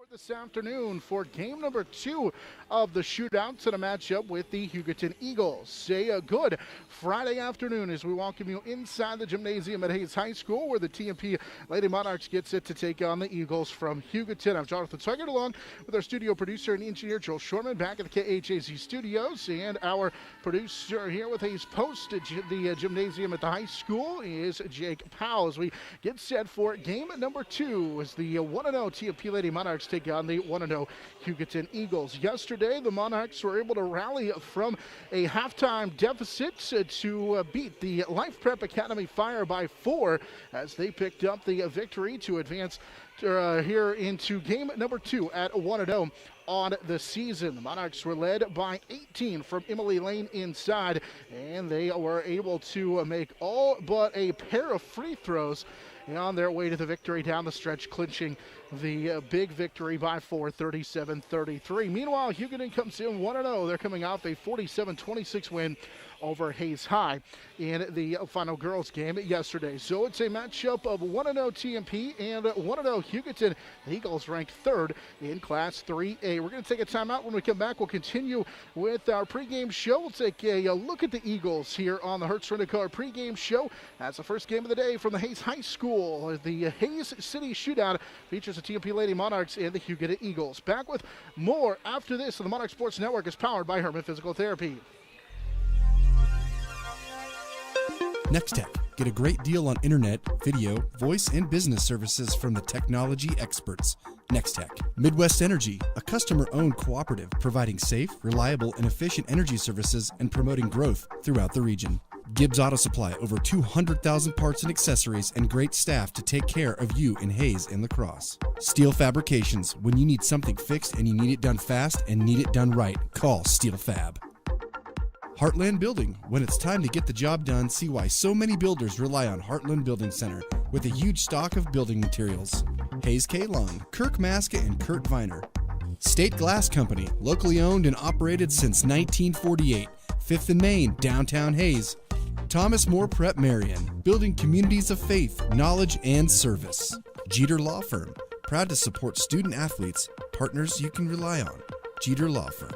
This afternoon for game number 2 of the shootout to the matchup with the Hugoton Eagles. Say a good Friday afternoon as we welcome you inside the gymnasium at Hays High School where the TMP Lady Monarchs gets it to take on the Eagles from Hugoton. I'm Jonathan Swigert along with our studio producer and engineer Joel Shorman back at the KHAZ studios, and our producer here with Hays Post at the gymnasium at the high school is Jake Powell as we get set for game number 2 as the 1-0 TMP Lady Monarchs take on the 1-0 Hugoton Eagles. Yesterday, the Monarchs were able to rally from a halftime deficit to beat the Life Prep Academy Fire by 4 as they picked up the victory to advance here into game number 2 at 1-0 on the season. The Monarchs were led by 18 from Emily Lane inside, and they were able to make all but a pair of free throws on their way to the victory down the stretch, clinching the big victory by 4, 37-33. Meanwhile, Hugoton comes in 1-0. They're coming off a 47-26 win over Hays High in the final girls game yesterday. So it's a matchup of 1-0 TMP and 1-0 Hugoton. The Eagles ranked 3rd in Class 3A. We're going to take a timeout. When we come back, we'll continue with our pregame show. We'll take a look at the Eagles here on the Hertz Rent-A-Car pregame show. That's the first game of the day from the Hays High School. The Hays City Shootout features the TMP Lady Monarchs and the Hugoton Eagles. Back with more after this. The Monarch Sports Network is powered by Herman Physical Therapy. Nextech. Get a great deal on internet, video, voice, and business services from the technology experts. Nextech. Midwest Energy, a customer-owned cooperative providing safe, reliable, and efficient energy services and promoting growth throughout the region. Gibbs Auto Supply, over 200,000 parts and accessories and great staff to take care of you in Hays and La Crosse. Steel Fabrications. When you need something fixed and you need it done fast and need it done right, call Steel Fab. Heartland Building. When it's time to get the job done, see why so many builders rely on Heartland Building Center with a huge stock of building materials. Hays K. Long, Kirk Maska, and Kurt Viner. State Glass Company, locally owned and operated since 1948. 5th and Main, downtown Hays. Thomas More Prep Marian, building communities of faith, knowledge, and service. Jeter Law Firm, proud to support student athletes, partners you can rely on. Jeter Law Firm.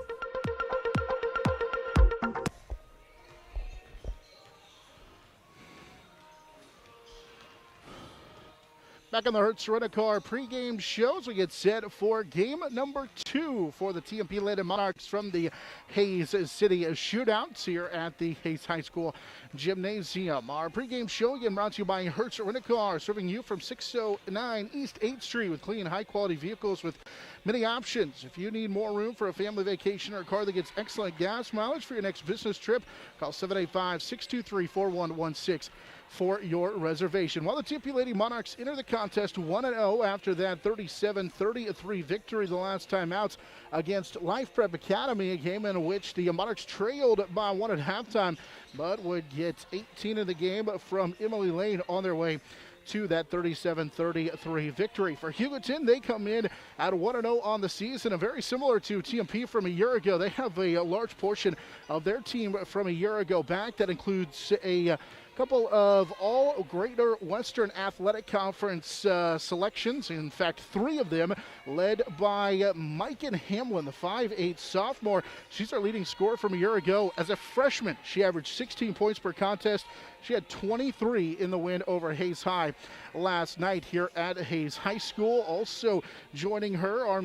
Back on the Hertz Rent-A-Car pregame shows, we get set for game number 2 for the TMP Lady Monarchs from the Hays City Shootouts here at the Hays High School Gymnasium. Our pregame show again brought to you by Hertz Rent-A-Car, serving you from 609 East 8th Street with clean, high-quality vehicles with many options. If you need more room for a family vacation or a car that gets excellent gas mileage for your next business trip, call 785-623-4116. for your reservation. While the TMP Lady Monarchs enter the contest 1-0 after that 37-33 victory the last time out against Life Prep Academy, a game in which the Monarchs trailed by 1 at halftime, but would get 18 in the game from Emily Lane on their way to that 37-33 victory. For Hugoton, they come in at 1-0 on the season, and very similar to TMP from a year ago. They have a large portion of their team from a year ago back. That includes a couple of all Greater Western Athletic Conference selections. In fact, 3 of them led by Micah Hamlin, the 5'8 sophomore. She's our leading scorer from a year ago. As a freshman, she averaged 16 points per contest. She had 23 in the win over Hays High last night here at Hays High School. Also joining her are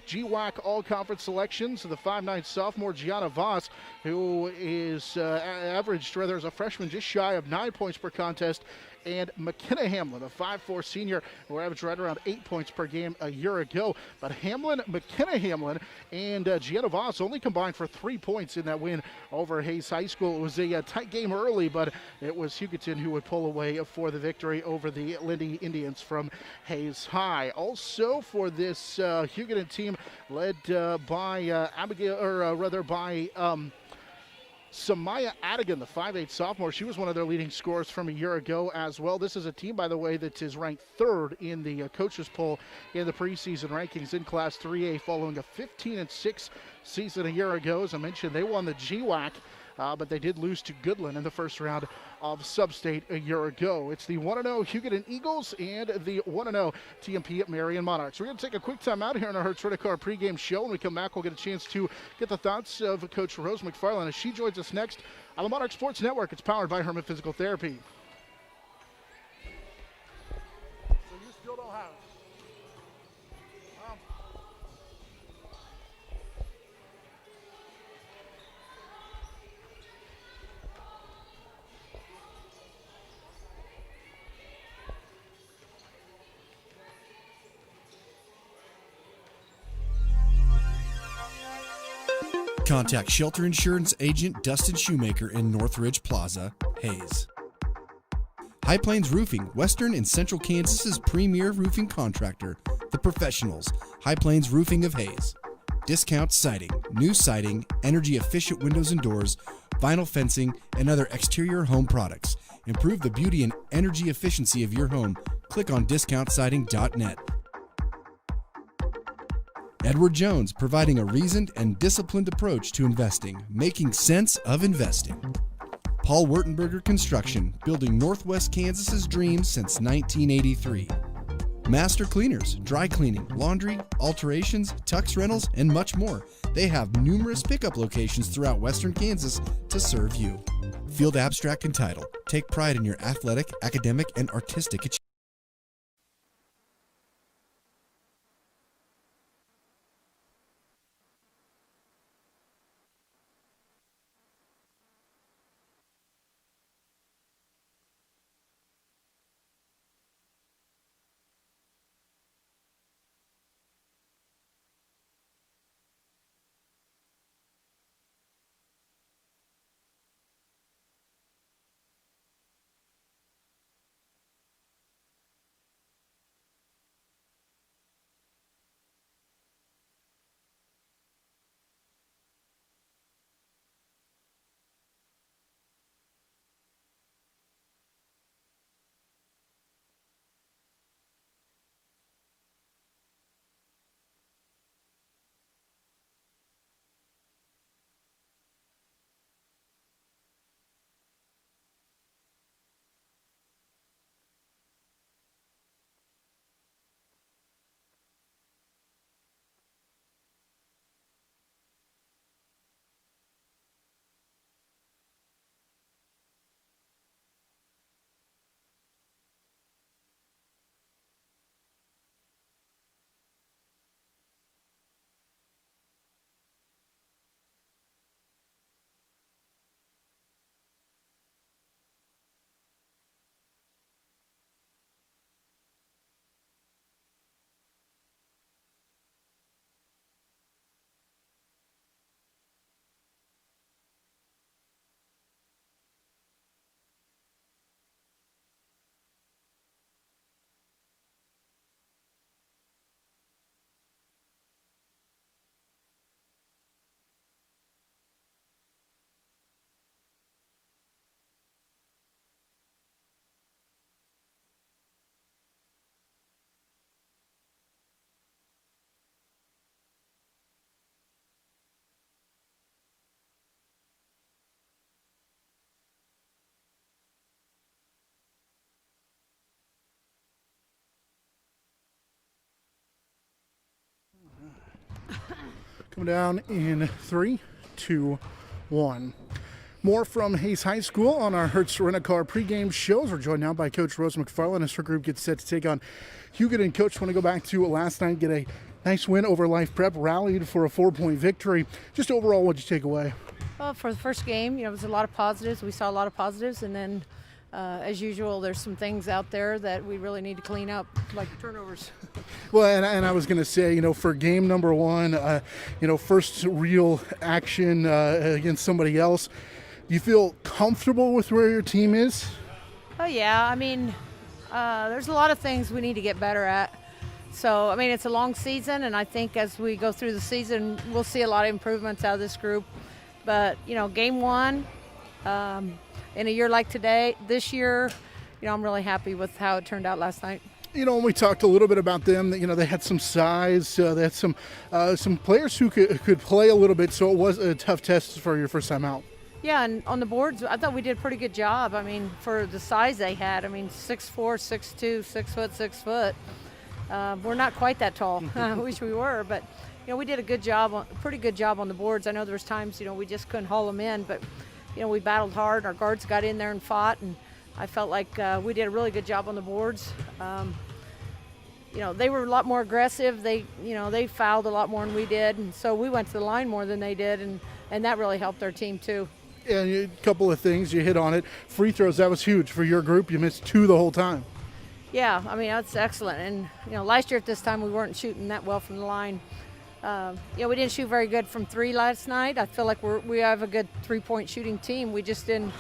GWAC All-Conference selections, the 5'9 sophomore Gianna Voss, who is averaged, rather as a freshman, just shy of 9 points per contest, and McKenna Hamlin, a 5'4 senior, who averaged right around 8 points per game a year ago. But McKenna Hamlin, and Gianna Voss only combined for 3 points in that win over Hays High School. It was a tight game early, but it was Hugoton who would pull away for the victory over the Lindy Indians from Hays High. Also for this Hugoton team, led by Samaya Adigan, the 5'8 sophomore. She was one of their leading scorers from a year ago as well. This is a team, by the way, that is ranked 3rd in the coaches poll in the preseason rankings in Class 3A, following a 15-6 season a year ago. As I mentioned, they won the GWAC but they did lose to Goodland in the first round of Sub-State a year ago. It's the 1-0 Hugoton Eagles and the 1-0 TMP-Marian Monarchs. We're going to take a quick time out here on our Hertz Rent-A-Car pregame show. When we come back, we'll get a chance to get the thoughts of Coach Rose McFarland as she joins us next on the Monarch Sports Network. It's powered by Herman Physical Therapy. So you still don't have it. Contact Shelter Insurance Agent Dustin Shoemaker in Northridge Plaza, Hays. High Plains Roofing, Western and Central Kansas's premier roofing contractor, The Professionals, High Plains Roofing of Hays. Discount siding, new siding, energy-efficient windows and doors, vinyl fencing, and other exterior home products. Improve the beauty and energy efficiency of your home. Click on discountsiding.net. Edward Jones, providing a reasoned and disciplined approach to investing, making sense of investing. Paul Wurtenberger Construction, building Northwest Kansas's dreams since 1983. Master Cleaners, dry cleaning, laundry, alterations, tux rentals, and much more. They have numerous pickup locations throughout Western Kansas to serve you. Field Abstract and Title. Take pride in your athletic, academic, and artistic achievements. Coming down in 3, 2, 1. More from Hays High School on our Hertz Rent-A-Car pregame shows. We're joined now by Coach Rose McFarland as her group gets set to take on Hugoton. Coach, want to go back to last night, get a nice win over Life Prep, rallied for a 4-point victory. Just overall, what did you take away? Well, for the first game, it was a lot of positives. We saw a lot of positives, and then as usual, there's some things out there that we really need to clean up, like turnovers. Well, and I was going to say, for game number one, first real action against somebody else, do you feel comfortable with where your team is? Oh, yeah. There's a lot of things we need to get better at. So, it's a long season, and I think as we go through the season, we'll see a lot of improvements out of this group. But, game one, in a year like this year, I'm really happy with how it turned out last night. When we talked a little bit about them, they had some size, they had some players who could play a little bit, so it was a tough test for your first time out. Yeah, and on the boards, I thought we did a pretty good job. I mean, for the size they had, I mean, 6'4", 6'2", 6 foot, 6 foot. We're not quite that tall. I wish we were, but we did a good job, pretty good job on the boards. I know there was times, we just couldn't haul them in, but we battled hard. Our guards got in there and fought, and I felt like we did a really good job on the boards. They were a lot more aggressive. They fouled a lot more than we did, and so we went to the line more than they did, and that really helped our team too. And a couple of things, you hit on it. Free throws, that was huge for your group. You missed 2 the whole time. Yeah, I mean, that's excellent. And, last year at this time we weren't shooting that well from the line. We didn't shoot very good from 3 last night. I feel like we have a good 3-point shooting team. We just didn't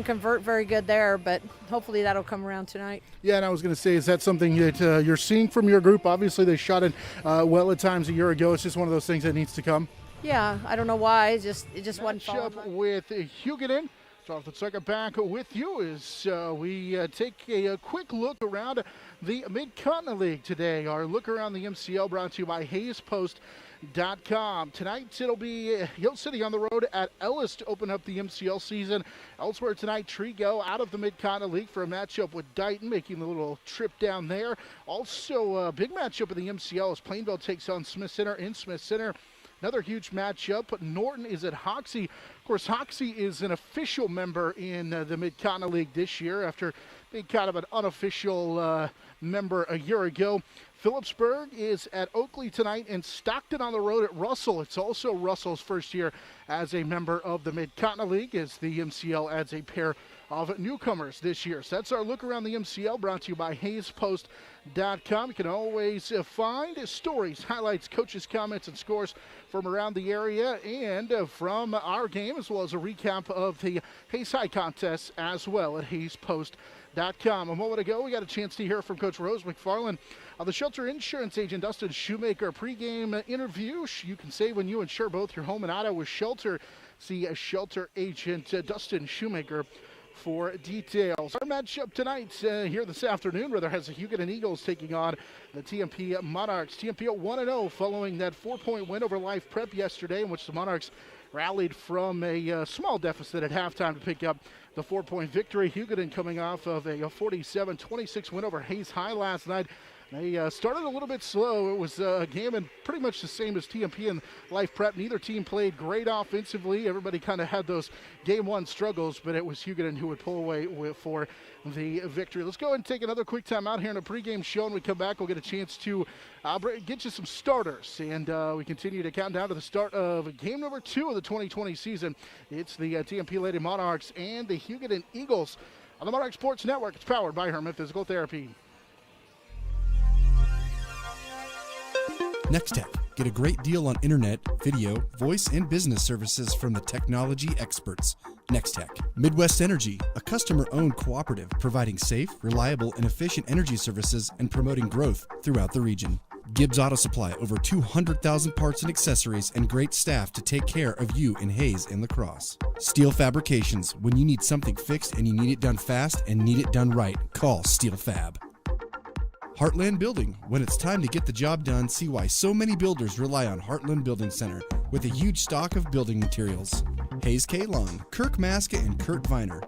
convert very good there, but hopefully that'll come around tonight. Yeah, and I was going to say, is that something that you're seeing from your group? Obviously they shot it well at times a year ago. It's just one of those things that needs to come. Yeah, I don't know why. It just wasn't falling. Matchup with Hugoton. Jonathan Sucker back with you as we take a quick look around the Mid-Continent League today. Our look around the MCL brought to you by HaysPost.com. Tonight it'll be Hays City on the road at Ellis to open up the MCL season. Elsewhere tonight, Trigo out of the Mid-Continent League for a matchup with Dighton, making the little trip down there. Also a big matchup in the MCL as Plainville takes on Smith Center in Smith Center. Another huge matchup. Norton is at Hoxie. Of course, Hoxie is an official member in the Mid-Continent League this year after being kind of an unofficial member a year ago. Phillipsburg is at Oakley tonight, and Stockton on the road at Russell. It's also Russell's first year as a member of the Mid-Continent League as the MCL adds a pair of newcomers this year. So that's our look around the MCL brought to you by HaysPost.com. You can always find stories, highlights, coaches' comments, and scores from around the area and from our game, as well as a recap of the Hays High contest as well at HaysPost.com. A moment ago, we got a chance to hear from Coach Rose McFarland. The Shelter Insurance agent Dustin Shoemaker pregame interview. You can save when you insure both your home and auto with Shelter. See a Shelter agent Dustin Shoemaker for details. Our matchup tonight here this afternoon, rather, has the Hugoton Eagles taking on the TMP Monarchs. TMP at 1-0 following that 4-point win over Life Prep yesterday, in which the Monarchs rallied from a small deficit at halftime to pick up the 4-point victory. Hugoton coming off of a 47-26 win over Hays High last night. They started a little bit slow. It was a game and pretty much the same as TMP and Life Prep. Neither team played great offensively. Everybody kind of had those game one struggles, but it was Hugoton who would pull away for the victory. Let's go ahead and take another quick time out here in a pregame show. When we come back, we'll get a chance to get you some starters. And we continue to count down to the start of game number 2 of the 2020 season. It's the TMP Lady Monarchs and the Hugoton Eagles on the Monarch Sports Network. It's powered by Herman Physical Therapy. Nextech. Get a great deal on internet, video, voice, and business services from the technology experts. Nextech. Midwest Energy, a customer-owned cooperative providing safe, reliable, and efficient energy services and promoting growth throughout the region. Gibbs Auto Supply, over 200,000 parts and accessories and great staff to take care of you in Hays and La Crosse. Steel Fabrications. When you need something fixed and you need it done fast and need it done right, call Steel Fab. Heartland Building. When it's time to get the job done, see why so many builders rely on Heartland Building Center with a huge stock of building materials. Hayes K. Long, Kirk Maska, and Kurt Viner.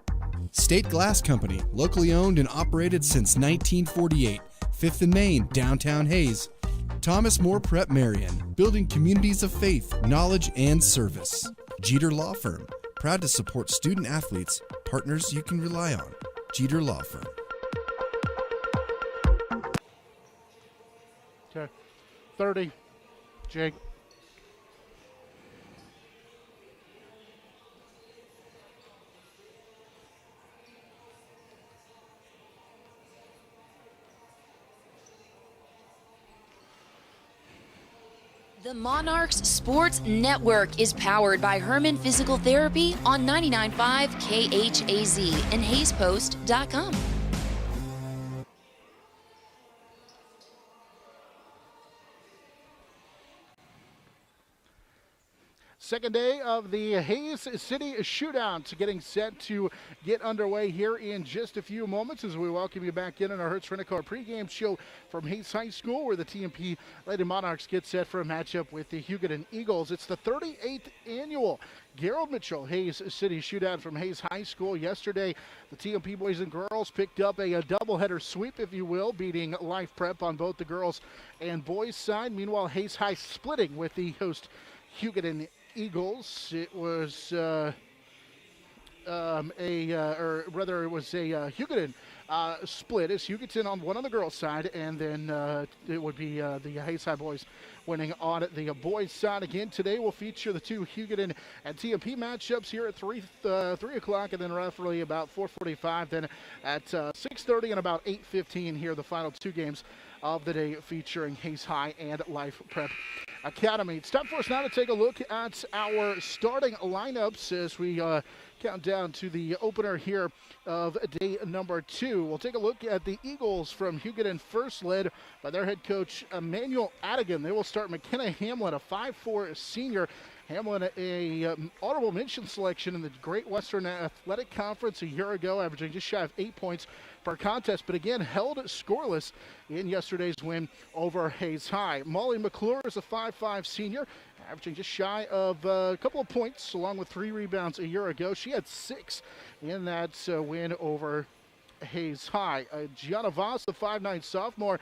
State Glass Company, locally owned and operated since 1948. 5th and Main, downtown Hays. Thomas More Prep Marian, building communities of faith, knowledge, and service. Jeter Law Firm, proud to support student athletes, partners you can rely on. Jeter Law Firm. Okay, 30, Jake. The Monarchs Sports Network is powered by Herman Physical Therapy on 99.5 KHAZ and HaysPost.com. Second day of the Hays City Shootout getting set to get underway here in just a few moments as we welcome you back in on our Hertz Rent-A-Car pregame show from Hays High School, where the TMP Lady Monarchs get set for a matchup with the Hugoton Eagles. It's the 38th annual Gerald Mitchell Hays City Shootout from Hays High School. Yesterday, the TMP boys and girls picked up a doubleheader sweep, if you will, beating Life Prep on both the girls and boys side. Meanwhile, Hays High splitting with the host Hugoton Eagles. It was it was a Hugoton split. It's Hugoton on one on the girls' side, and then it would be the Hays High boys winning on the boys' side. Again, today we'll feature the two Hugoton and TMP matchups here at 3 o'clock, and then roughly about 4:45. Then at 6:30 and about 8:15 here, the final two games of the day featuring Hays High and Life Prep Academy. It's time for us now to take a look at our starting lineups as we count down to the opener here of day number 2. We'll take a look at the Eagles from Hugoton, first led by their head coach Emmanuel Adigan. They will start McKenna Hamlin, a 5'4" senior. Hamlin, a honorable mention selection in the Great Western Athletic Conference a year ago, averaging just shy of 8 points per contest, but again held scoreless in yesterday's win over Hays High. Molly McClure is a 5'5" senior, averaging just shy of a couple of points along with 3 rebounds a year ago. She had 6 in that win over Hays High. Gianna Voss, the 5'9" sophomore,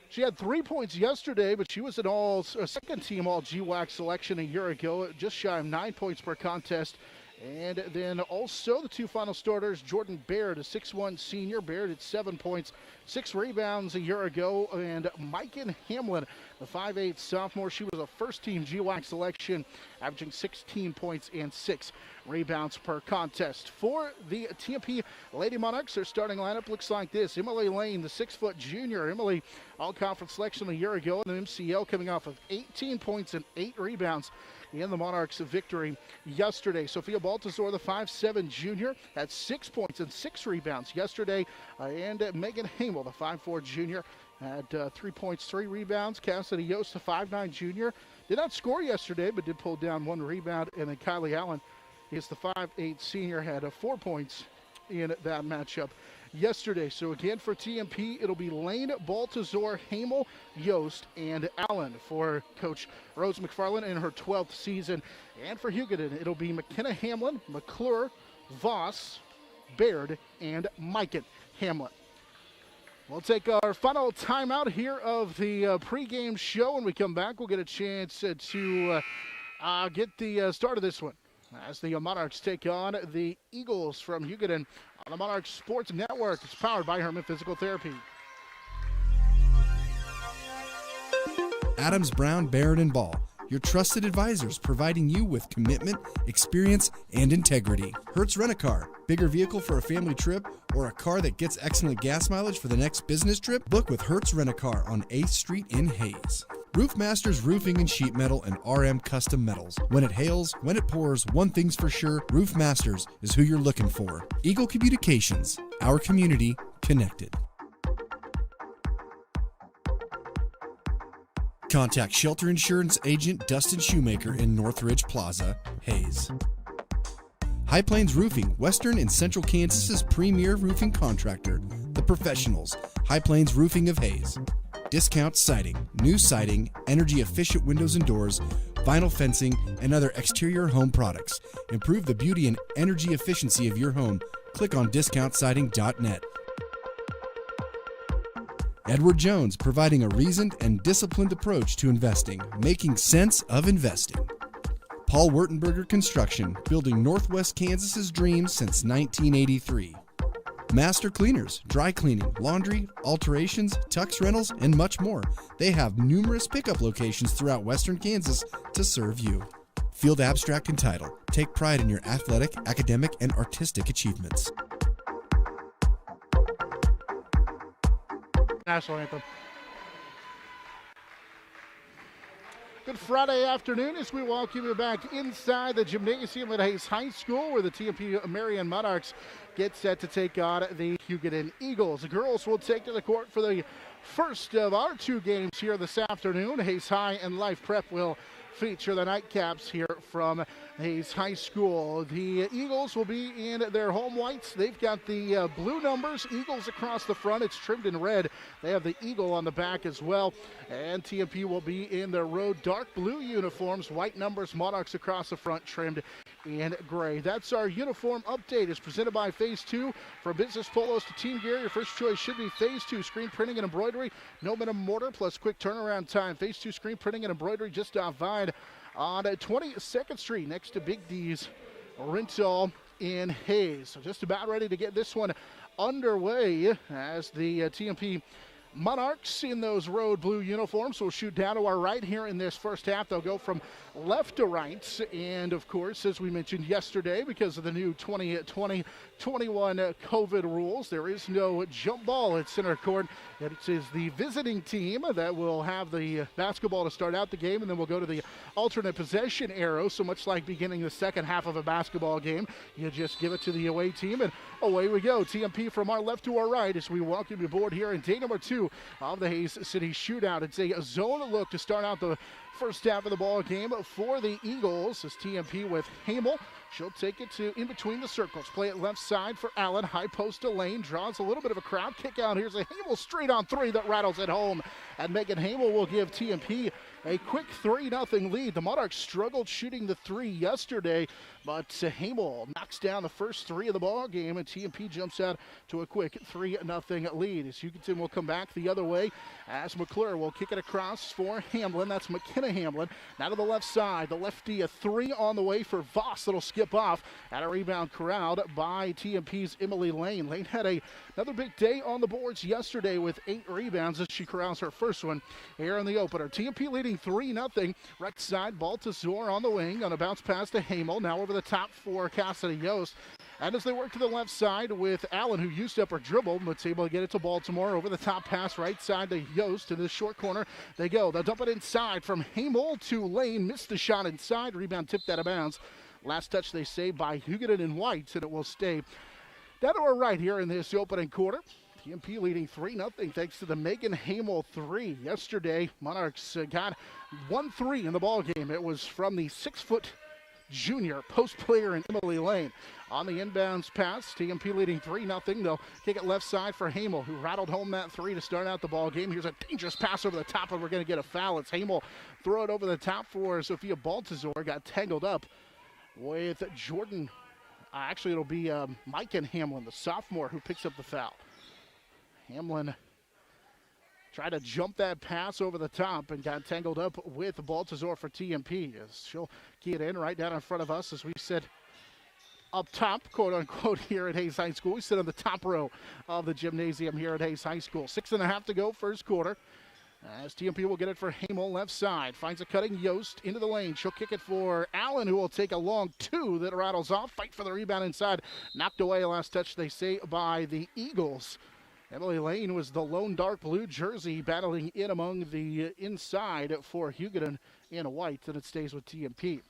she had 3 points yesterday, but she was a second-team All-GWAC selection a year ago, just shy of 9 points per contest. And then also the two final starters, Jordan Baird, a 6'1" senior. Baird at 7 points, 6 rebounds a year ago. And Micah Hamlin, the 5'8" sophomore. She was a first-team GWAC selection, averaging 16 points and 6 rebounds per contest. For the TMP Lady Monarchs, their starting lineup looks like this. Emily Lane, the 6' junior. Emily, all-conference selection a year ago in the MCL, coming off of 18 points and 8 rebounds in the Monarchs' victory yesterday. Sophia Baltazar, the 5'7" junior, had 6 points and 6 rebounds yesterday. And Megan Hamel, the 5'4" junior, had 3 points, 3 rebounds. Cassidy Yost, the 5'9" junior, did not score yesterday, but did pull down 1 rebound. And then Kylie Allen is the 5'8" senior, had 4 points in that matchup yesterday. So again, for TMP, it'll be Lane, Baltazar, Hamel, Yost, and Allen for Coach Rose McFarland in her 12th season. And for Hugoton, it'll be McKenna Hamlin, McClure, Voss, Baird, and Micah Hamlin. We'll take our final timeout here of the pregame show. When we come back, we'll get a chance to get the start of this one as the Monarchs take on the Eagles from Hugoton on the Monarchs Sports Network. It's powered by Herman Physical Therapy. Adams, Brown, Barrett, and Ball, your trusted advisors providing you with commitment, experience, and integrity. Hertz Rent-A-Car, bigger vehicle for a family trip or a car that gets excellent gas mileage for the next business trip? Book with Hertz Rent-A-Car on 8th Street in Hays. Roof Masters Roofing and Sheet Metal and RM Custom Metals. When it hails, when it pours, one thing's for sure, Roof Masters is who you're looking for. Eagle Communications, our community connected. Contact Shelter Insurance Agent Dustin Shoemaker in Northridge Plaza, Hays. High Plains Roofing, Western and Central Kansas's premier roofing contractor. The Professionals, High Plains Roofing of Hays. Discount siding, new siding, energy-efficient windows and doors, vinyl fencing, and other exterior home products. Improve the beauty and energy efficiency of your home. Click on discountsiding.net. Edward Jones, providing a reasoned and disciplined approach to investing, making sense of investing. Paul Wurtenberger Construction, building Northwest Kansas's dreams since 1983. Master Cleaners, dry cleaning, laundry, alterations, tux rentals, and much more. They have numerous pickup locations throughout Western Kansas to serve you. Field Abstract and Title. Take pride in your athletic, academic, and artistic achievements. National anthem. Good Friday afternoon as we welcome you back inside the gymnasium at Hays High School, where the TMP-Marian Monarchs get set to take on the Hugoton Eagles. The girls will take to the court for the first of our 2 games here this afternoon. Hays High and Life Prep will feature the nightcaps here from Hays High School. The Eagles will be in their home whites. They've got the blue numbers, Eagles across the front. It's trimmed in red. They have the eagle on the back as well. And TMP will be in their road dark blue uniforms, white numbers, Monarchs across the front, trimmed in gray. That's our uniform update. It's presented by Phase 2. For business polos to team gear, your first choice should be Phase 2. Screen printing and embroidery, no minimum order, plus quick turnaround time. Phase 2 screen printing and embroidery just off Vine on 22nd Street next to Big D's Rental in Hays. So just about ready to get this one underway as the TMP Monarchs in those road blue uniforms will shoot down to our right here in this first half. They'll go from left to right. And, of course, as we mentioned yesterday, because of the new 2020-21 COVID rules, there is no jump ball at center court. It is the visiting team that will have the basketball to start out the game, and then we'll go to the alternate possession arrow. So much like beginning the second half of a basketball game, you just give it to the away team, and away we go. TMP from our left to our right as we welcome you aboard here in day number 2 of the Hays City Shootout. It's a zone look to start out the first half of the ball game for the Eagles. As TMP with Hamel. She'll take it to in between the circles. Play it left side for Allen. High post to Lane. Draws a little bit of a crowd. Kick out. Here's a Hamel straight on three that rattles it home. And Megan Hamel will give TMP a quick 3-0 lead. The Monarchs struggled shooting the three yesterday, but Hamel knocks down the first three of the ball game, and TMP jumps out to a quick 3-0 lead. As Hugoton will come back the other way, as McClure will kick it across for Hamlin. That's McKenna Hamlin. Now to the left side. The lefty, a three on the way for Voss. That'll skip off at a rebound corralled by TMP's Emily Lane. Lane had another big day on the boards yesterday with 8 rebounds as she corrals her first one here in the opener. TMP leading 3-0. Right side, Baltazar on the wing on a bounce pass to Hamel. Now over the top for Cassidy Yost. And as they work to the left side with Allen, who used up her dribble, but's able to get it to Baltimore. Over the top pass, right side to Yost. To the short corner they go. They'll dump it inside from Hamel to Lane. Missed the shot inside. Rebound tipped out of bounds. Last touch they say by Hugoton and White, and it will stay down to our right here in this opening quarter. TMP leading 3-0 thanks to the Megan Hamel three. Yesterday, Monarchs got 1-3 in the ball game. It was from the 6-foot junior post player in Emily Lane. On the inbounds pass, TMP leading 3-0. They'll kick it left side for Hamel, who rattled home that three to start out the ball game. Here's a dangerous pass over the top, and we're going to get a foul. It's Hamel throw it over the top for Sophia Baltazar. Got tangled up with Jordan. Actually, it'll be Mike and Hamlin, the sophomore, who picks up the foul. Hamlin tried to jump that pass over the top and got tangled up with Baltazar for TMP. As she'll key it in right down in front of us, as we said up top, quote unquote, here at Hays High School. We sit on the top row of the gymnasium here at Hays High School. 6.5 to go, first quarter. As TMP will get it for Hamel, left side. Finds a cutting Yost into the lane. She'll kick it for Allen, who will take a long two that rattles off. Fight for the rebound inside. Knocked away, last touch, they say, by the Eagles. Emily Lane was the lone dark blue jersey battling in among the inside for Hugoton in white, and it stays with TMP.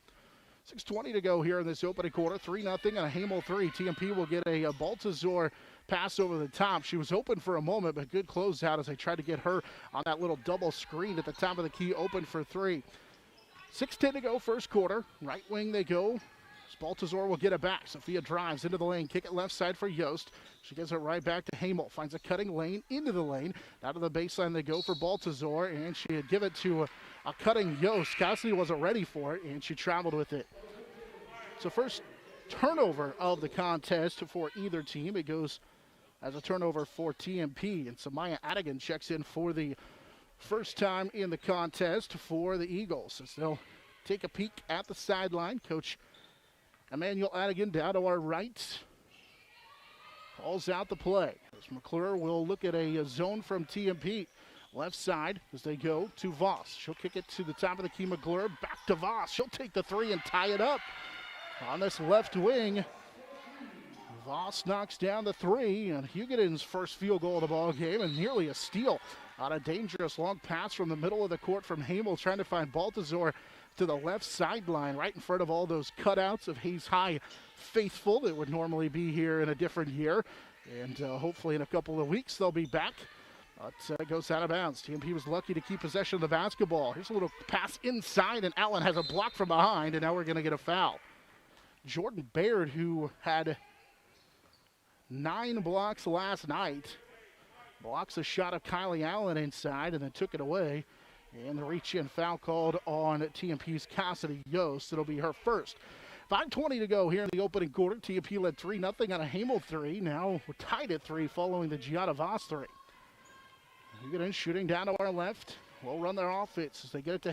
6:20 to go here in this opening quarter. 3-0 and a Hamel three. TMP will get a Baltazar pass over the top. She was open for a moment, but good closeout as they tried to get her on that little double screen at the top of the key, open for three. 6:10 to go, first quarter. Right wing they go. Baltazar will get it back. Sophia drives into the lane. Kick it left side for Yost. She gives it right back to Hamel. Finds a cutting Lane into the lane. Out of the baseline they go for Baltazar, and she had give it to a cutting Yost. Cassidy wasn't ready for it, and she traveled with it. So first turnover of the contest for either team. It goes as a turnover for TMP, and Samaya Adigan checks in for the first time in the contest for the Eagles. As they'll take a peek at the sideline. Coach Emmanuel Adigan down to our right calls out the play. As McClure will look at a zone from TMP. Left side as they go to Voss. She'll kick it to the top of the key. McClure back to Voss. She'll take the three and tie it up. On this left wing, Voss knocks down the three, and Hugoton's first field goal of the ball game, and nearly a steal on a dangerous long pass from the middle of the court from Hamel, trying to find Baltazar to the left sideline, right in front of all those cutouts of Hays High faithful that would normally be here in a different year. And hopefully in a couple of weeks they'll be back It goes out of bounds. TMP was lucky to keep possession of the basketball. Here's a little pass inside, and Allen has a block from behind, and now we're going to get a foul. Jordan Baird, who had 9 blocks last night, blocks a shot of Kylie Allen inside and then took it away. And the reach-in foul called on TMP's Cassidy Yost. It'll be her first. 5:20 to go here in the opening quarter. TMP led 3-0 on a Hamel 3. Now we're tied at 3 following the Gianna Voss 3. Hugoton shooting down to our left. We'll run their offense as they get it to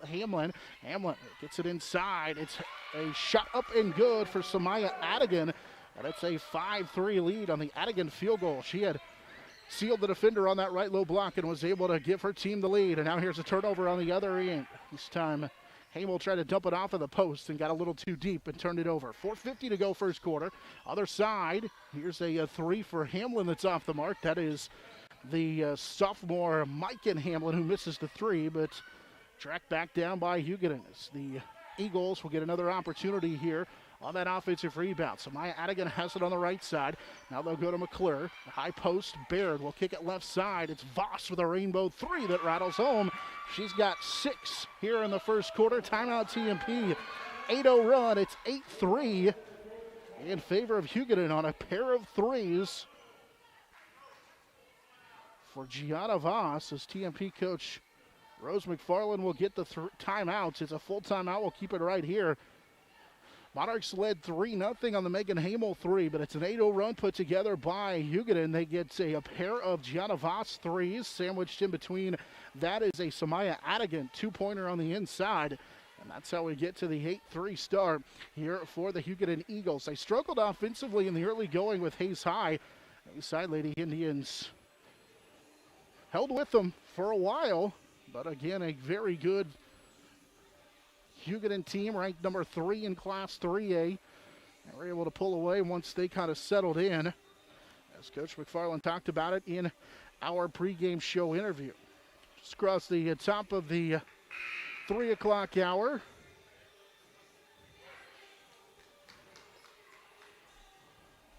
Hamlin. Hamlin gets it inside. It's a shot up and good for Samaya Adigan. And it's a 5-3 lead on the Adigan field goal. She had sealed the defender on that right low block and was able to give her team the lead. And now here's a turnover on the other end. This time Hamel tried to dump it off of the post and got a little too deep and turned it over. 4:50 to go first quarter. Other side, here's a 3 for Hamlin that's off the mark. That is the sophomore Micah Hamlin who misses the 3, but tracked back down by Hugoton. The Eagles will get another opportunity here on that offensive rebound. So Maya Adigan has it on the right side. Now they'll go to McClure. High post, Baird will kick it left side. It's Voss with a rainbow 3 that rattles home. She's got 6 here in the first quarter. Timeout TMP. 8-0 run. It's 8-3 in favor of Hugoton on a pair of 3s for Gianna Voss, as TMP coach Rose McFarland will get the timeouts. It's a full timeout. We'll keep it right here. Monarchs led 3-0 on the Megan Hamel 3, but it's an 8-0 run put together by Hugoton. They get a pair of Gianna Voss 3s sandwiched in between. That is a Samaya Adigan 2-pointer on the inside. And that's how we get to the 8-3 start here for the Hugoton Eagles. They struggled offensively in the early going with Hays High. Hays High Lady Indians held with them for a while, but again, a very good Hugoton team, ranked number 3 in Class 3A. They were able to pull away once they kind of settled in, as Coach McFarland talked about it in our pregame show interview. Just across the top of the 3 o'clock hour.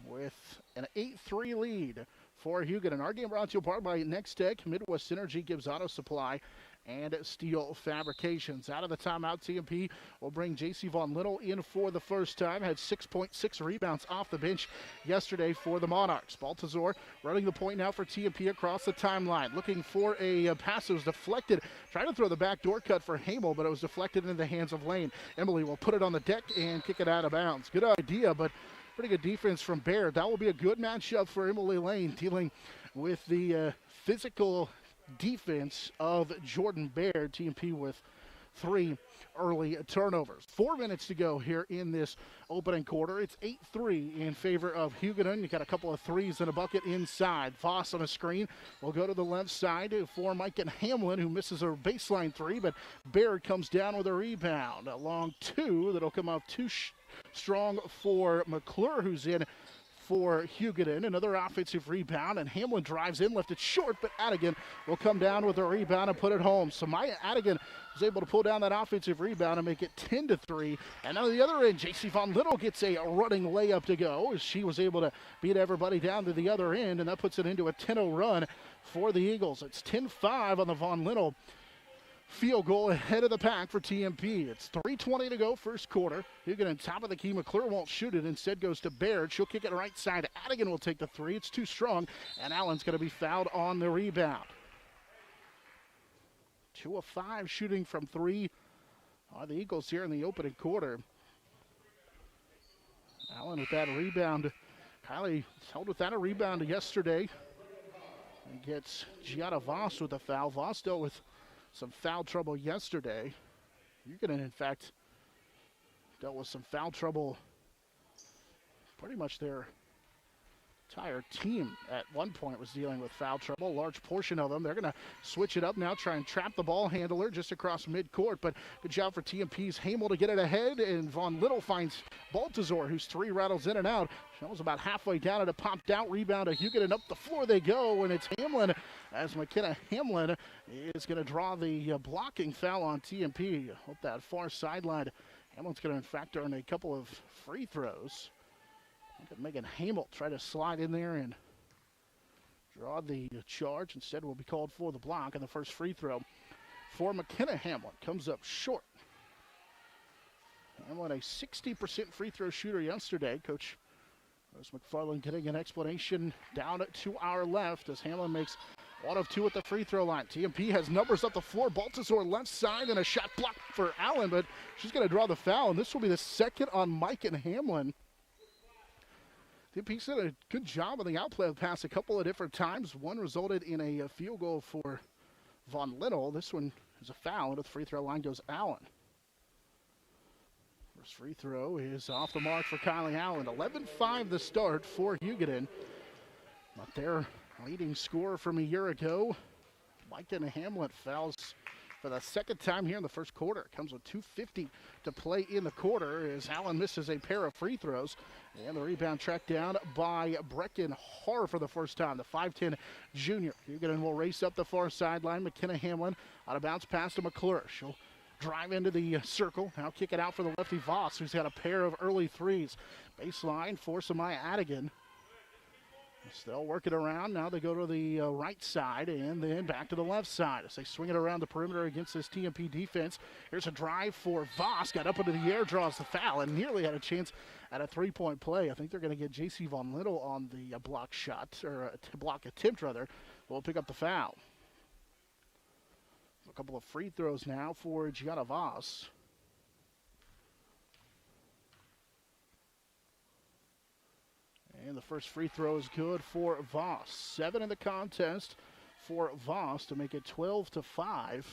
With an 8-3 lead for Hugoton. Our game brought to you part by Next Tech. Midwest Energy gives auto supply and steel fabrications. Out of the timeout, TMP will bring J.C. Von Little in for the first time. Had 6.6 rebounds off the bench yesterday for the Monarchs. Baltazar running the point now for TMP across the timeline. Looking for a pass that was deflected. Trying to throw the backdoor cut for Hamel, but it was deflected into the hands of Lane. Emily will put it on the deck and kick it out of bounds. Good idea, but pretty good defense from Baird. That will be a good matchup for Emily Lane, dealing with the physical defense of Jordan Baird. TMP with 3 early turnovers. 4 minutes to go here in this opening quarter. It's 8-3 in favor of Hugoton. You got a couple of 3s in a bucket inside. Voss on a screen will go to the left side for Mike and Hamlin, who misses a baseline 3, but Baird comes down with a rebound. A long 2 that'll come off too strong for McClure, who's in for Hugoton. Another offensive rebound, and Hamlin drives in, left it short, but Adigan will come down with a rebound and put it home. So Maya Adigan was able to pull down that offensive rebound and make it 10-3. And on the other end, J.C. Von Little gets a running layup to go, as she was able to beat everybody down to the other end, and that puts it into a 10-0 run for the Eagles. It's 10-5 on the Von Little field goal ahead of the pack for TMP. It's 3:20 to go first quarter. Hugoton top of the key. McClure won't shoot it. Instead goes to Baird. She'll kick it right side. Adigan will take the 3. It's too strong, and Allen's going to be fouled on the rebound. 2 of 5 shooting from 3 are the Eagles here in the opening quarter. Allen with that rebound. Kylie held without a rebound yesterday and gets Gianna Voss with a foul. Voss dealt with some foul trouble yesterday. Hugoton, in fact, dealt with some foul trouble pretty much their entire team at one point was dealing with foul trouble. A large portion of them. They're going to switch it up now, try and trap the ball handler just across midcourt. But good job for TMP's Hamel to get it ahead, and Von Little finds Baltazar, whose 3 rattles in and out. She was about halfway down, and it popped out. Rebound to Hugoton. Up the floor they go, and it's Hamlin, as McKenna Hamlin is going to draw the blocking foul on TMP. Hope that far sideline. Hamlin's going to, in fact, earn a couple of free throws. Megan Hamel try to slide in there and draw the charge. Instead, will be called for the block, and the first free throw for McKenna Hamlin comes up short. Hamlin, a 60% free throw shooter yesterday. Coach Rose McFarland getting an explanation down to our left as Hamlin makes 1 of 2 at the free throw line. TMP has numbers up the floor. Baltazar left side and a shot blocked for Allen, but she's going to draw the foul, and this will be the second on Mike and Hamlin. TMP did a good job on the outplay pass a couple of different times. One resulted in a field goal for Von Little. This one is a foul, and at the free throw line goes Allen. First free throw is off the mark for Kylie Allen. 11-5 the start for Hugoton. But their leading scorer from a year ago, Mike and Hamlin, fouls for the second time here in the first quarter. Comes with 2:50 to play in the quarter as Allen misses a pair of free throws. And the rebound tracked down by Brecken Haar for the first time, the 5'10 junior. Hugoton will race up the far sideline. McKenna Hamlin on a bounce pass to McClure. She'll drive into the circle. Now kick it out for the lefty Voss, who's got a pair of early threes. Baseline for Samaya Adigan. Still working around. Now they go to the right side and then back to the left side as they swing it around the perimeter against this TMP defense. Here's a drive for Voss. Got up into the air, draws the foul, and nearly had a chance at a three-point play. I think they're going to get J.C. Von Little on the block shot, or block attempt, rather. We'll pick up the foul. A couple of free throws now for Gianna Voss. And the first free throw is good for Voss. 7 in the contest for Voss to make it 12-5.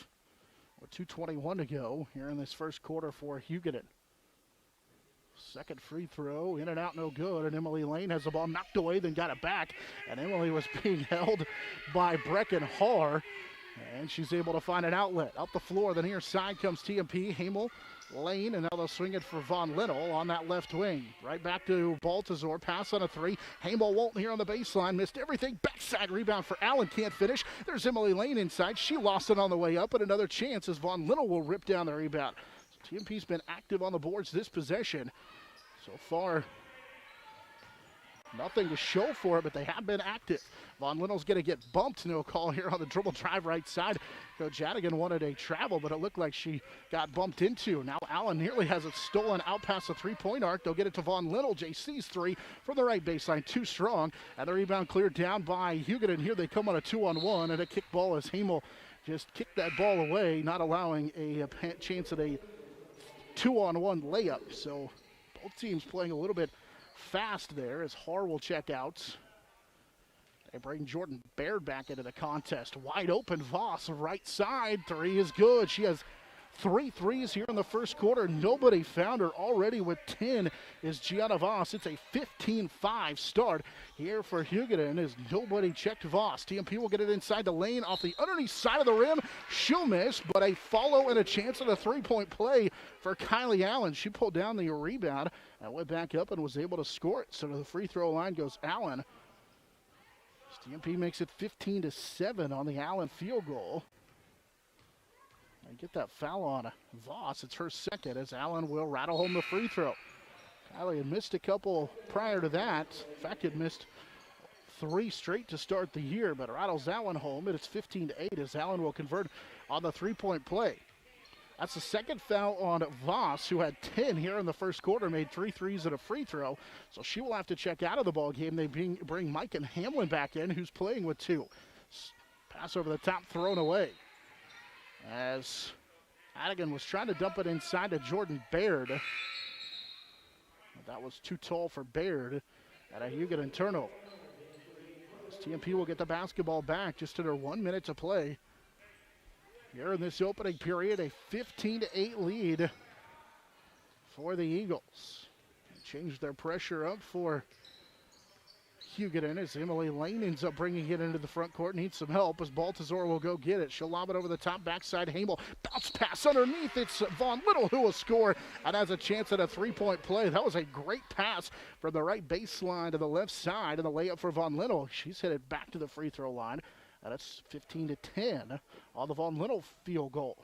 With 2:21 to go here in this first quarter for Hugoton. Second free throw, in and out, no good. And Emily Lane has the ball knocked away, then got it back. And Emily was being held by Brecken Haar. And she's able to find an outlet. Up the floor, the near side comes TMP, Hamel, Lane, and now they'll swing it for Von Little on that left wing. Right back to Baltazar, pass on a 3. Hamel won't here on the baseline, missed everything. Backside rebound for Allen, can't finish. There's Emily Lane inside. She lost it on the way up, and another chance as Von Little will rip down the rebound. So TMP's been active on the boards this possession. So far, nothing to show for it, but they have been active. Von Little's going to get bumped. No call here on the dribble drive right side. Coach Jadigan wanted a travel, but it looked like she got bumped into. Now Allen nearly has it stolen out past the three-point arc. They'll get it to Von Little. JC's 3 from the right baseline, too strong. And the rebound cleared down by Hugoton. Here they come on a 2-on-1, and a kick ball as Hamel just kicked that ball away, not allowing a chance at a 2-on-1 layup. So both teams playing a little bit fast there as Haar will check out. They bring Jordan Baird back into the contest. Wide open Voss, right side. 3 is good. She has 3 threes here in the first quarter. Nobody found her. Already with 10 is Gianna Voss. It's a 15-5 start here for Hugoton as nobody checked Voss. TMP will get it inside the lane off the underneath side of the rim. She'll miss, but a follow and a chance at a three-point play for Kylie Allen. She pulled down the rebound and went back up and was able to score it. So to the free throw line goes Allen. TMP makes it 15-7 on the Allen field goal. And get that foul on Voss. It's her second as Allen will rattle home the free throw. Kylie had missed a couple prior to that. In fact, had missed 3 straight to start the year, but rattles that one home, and it's 15-8 as Allen will convert on the three-point play. That's the second foul on Voss, who had 10 here in the first quarter, made 3 threes and a free throw. So she will have to check out of the ball game. They bring Mike and Hamlin back in, who's playing with 2. Pass over the top, thrown away. As Adigan was trying to dump it inside to Jordan Baird. That was too tall for Baird at a Hugoton turnover. As TMP will get the basketball back just under 1 minute to play. Here in this opening period, a 15-8 lead for the Eagles. They changed their pressure up for Hugoton as Emily Lane ends up bringing it into the front court. Needs some help as Baltazar will go get it. She'll lob it over the top, backside Hamel. Bounce pass underneath. It's Von Little who will score and has a chance at a three-point play. That was a great pass from the right baseline to the left side, and the layup for Von Little. She's headed back to the free throw line. And it's 15-10 on the Von Little field goal.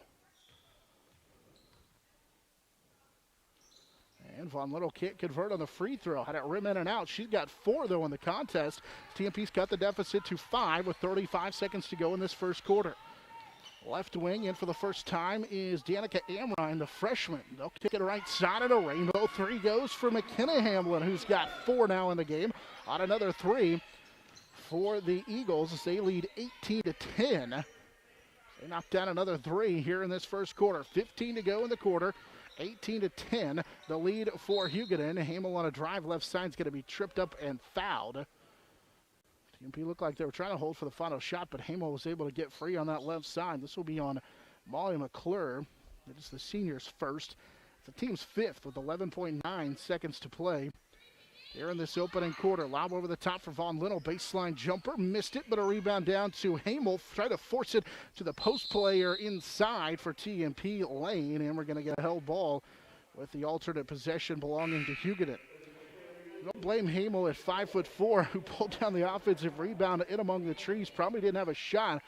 And Von Little can't convert on the free throw. Had it rim in and out. She's got 4, though, in the contest. TMP's cut the deficit to 5 with 35 seconds to go in this first quarter. Left wing in for the first time is Danica Amrine, the freshman. They'll kick it right side of the rainbow. 3 goes for McKenna Hamlin, who's got 4 now in the game. On another 3 for the Eagles as they lead 18-10. They knocked down another 3 here in this first quarter. 15 to go in the quarter. 18-10, the lead for Hugoton. Hamel on a drive left side is going to be tripped up and fouled. TMP looked like they were trying to hold for the final shot, but Hamel was able to get free on that left side. This will be on Molly McClure. It is the seniors first. It's the team's 5th with 11.9 seconds to play. Here in this opening quarter, lob over the top for Von Little. Baseline jumper, missed it, but a rebound down to Hamel. Try to force it to the post player inside for TMP Lane, and we're going to get a held ball with the alternate possession belonging to Hugoton. Don't blame Hamel at 5'4", who pulled down the offensive rebound in among the trees. Probably didn't have a shot.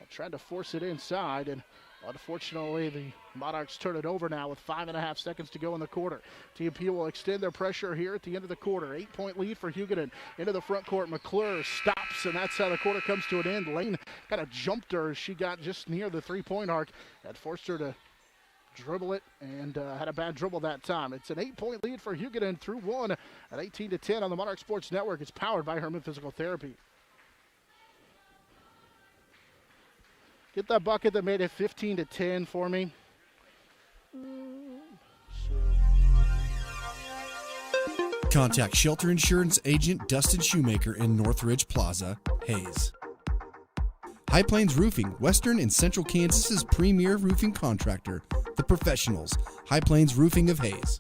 Tried to force it inside, and unfortunately, the Monarchs turn it over now with 5.5 seconds to go in the quarter. TMP will extend their pressure here at the end of the quarter. 8-point lead for Hugoton. Into the front court, McClure stops, and that's how the quarter comes to an end. Lane kind of jumped her as she got just near the three-point arc. That forced her to dribble it, and had a bad dribble that time. It's an 8-point lead for Hugoton through 1 at 18-10 on the Monarch Sports Network. It's powered by Herman Physical Therapy. Get that bucket that made it 15-10 for me. Contact Shelter Insurance Agent Dustin Shoemaker in Northridge Plaza, Hays. High Plains Roofing, Western and Central Kansas's premier roofing contractor. The Professionals, High Plains Roofing of Hays.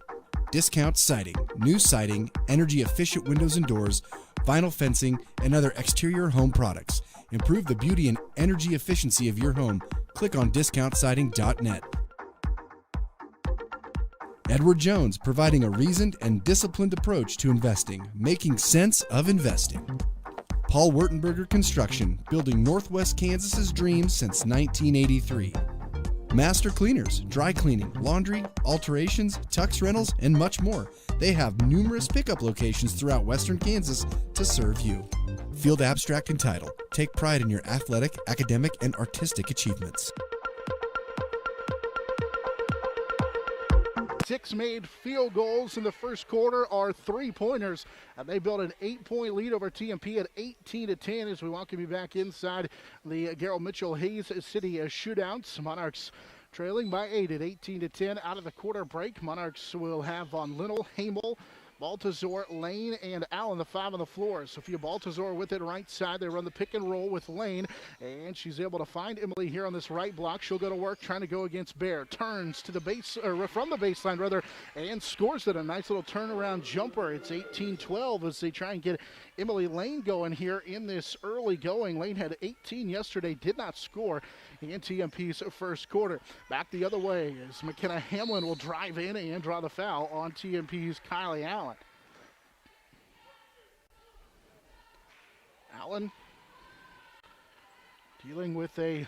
Discount siding, new siding, energy-efficient windows and doors, vinyl fencing, and other exterior home products. Improve the beauty and energy efficiency of your home. Click on discountsiding.net. Edward Jones, providing a reasoned and disciplined approach to investing, making sense of investing. Paul Wurtenberger Construction, building Northwest Kansas's dreams since 1983. Master Cleaners, dry cleaning, laundry, alterations, tux rentals, and much more. They have numerous pickup locations throughout Western Kansas to serve you. Field Abstract and Title. Take pride in your athletic, academic, and artistic achievements. 6 made field goals in the first quarter are 3-pointers, and they built an 8-point lead over TMP at 18-10 as we welcome you back inside the Garrell Mitchell Hays City Shootouts. Monarchs trailing by 8 at 18-10 out of the quarter break. Monarchs will have Von Linnell, Hamel, Baltazar, Lane, and Allen, the 5 on the floor. Sophia Baltazar with it right side. They run the pick and roll with Lane, and she's able to find Emily here on this right block. She'll go to work trying to go against Bear. Turns to the base, or from the baseline rather, and scores it. A nice little turnaround jumper. It's 18-12 as they try and get Emily Lane going here in this early going. Lane had 18 yesterday, did not score in TMP's first quarter. Back the other way as McKenna Hamlin will drive in and draw the foul on TMP's Kylie Allen. Allen dealing with a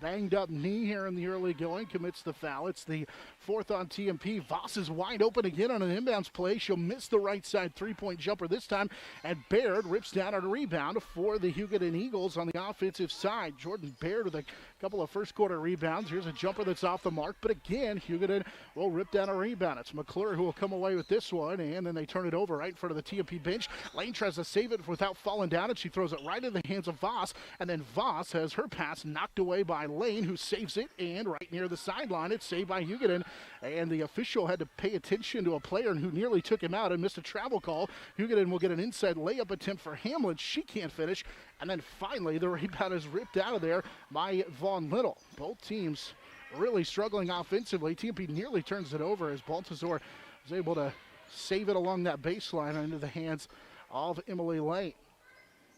banged up knee here in the early going, commits the foul. It's the 4th on TMP. Voss is wide open again on an inbounds play. She'll miss the right side 3-point jumper this time, and Baird rips down on a rebound for the Hugoton Eagles on the offensive side. Jordan Baird with a couple of first quarter rebounds. Here's a jumper that's off the mark, but again, Hugoton will rip down a rebound. It's McClure who will come away with this one, and then they turn it over right in front of the TMP bench. Lane tries to save it without falling down, and she throws it right in the hands of Voss, and then Voss has her pass knocked away by Lane, who saves it, and right near the sideline, it's saved by Hugoton, and the official had to pay attention to a player who nearly took him out and missed a travel call. Hugoton will get an inside layup attempt for Hamlin. She can't finish, and then finally the rebound is ripped out of there by Von Little. Both teams really struggling offensively. TMP nearly turns it over as Baltazar was able to save it along that baseline into the hands of Emily Lane.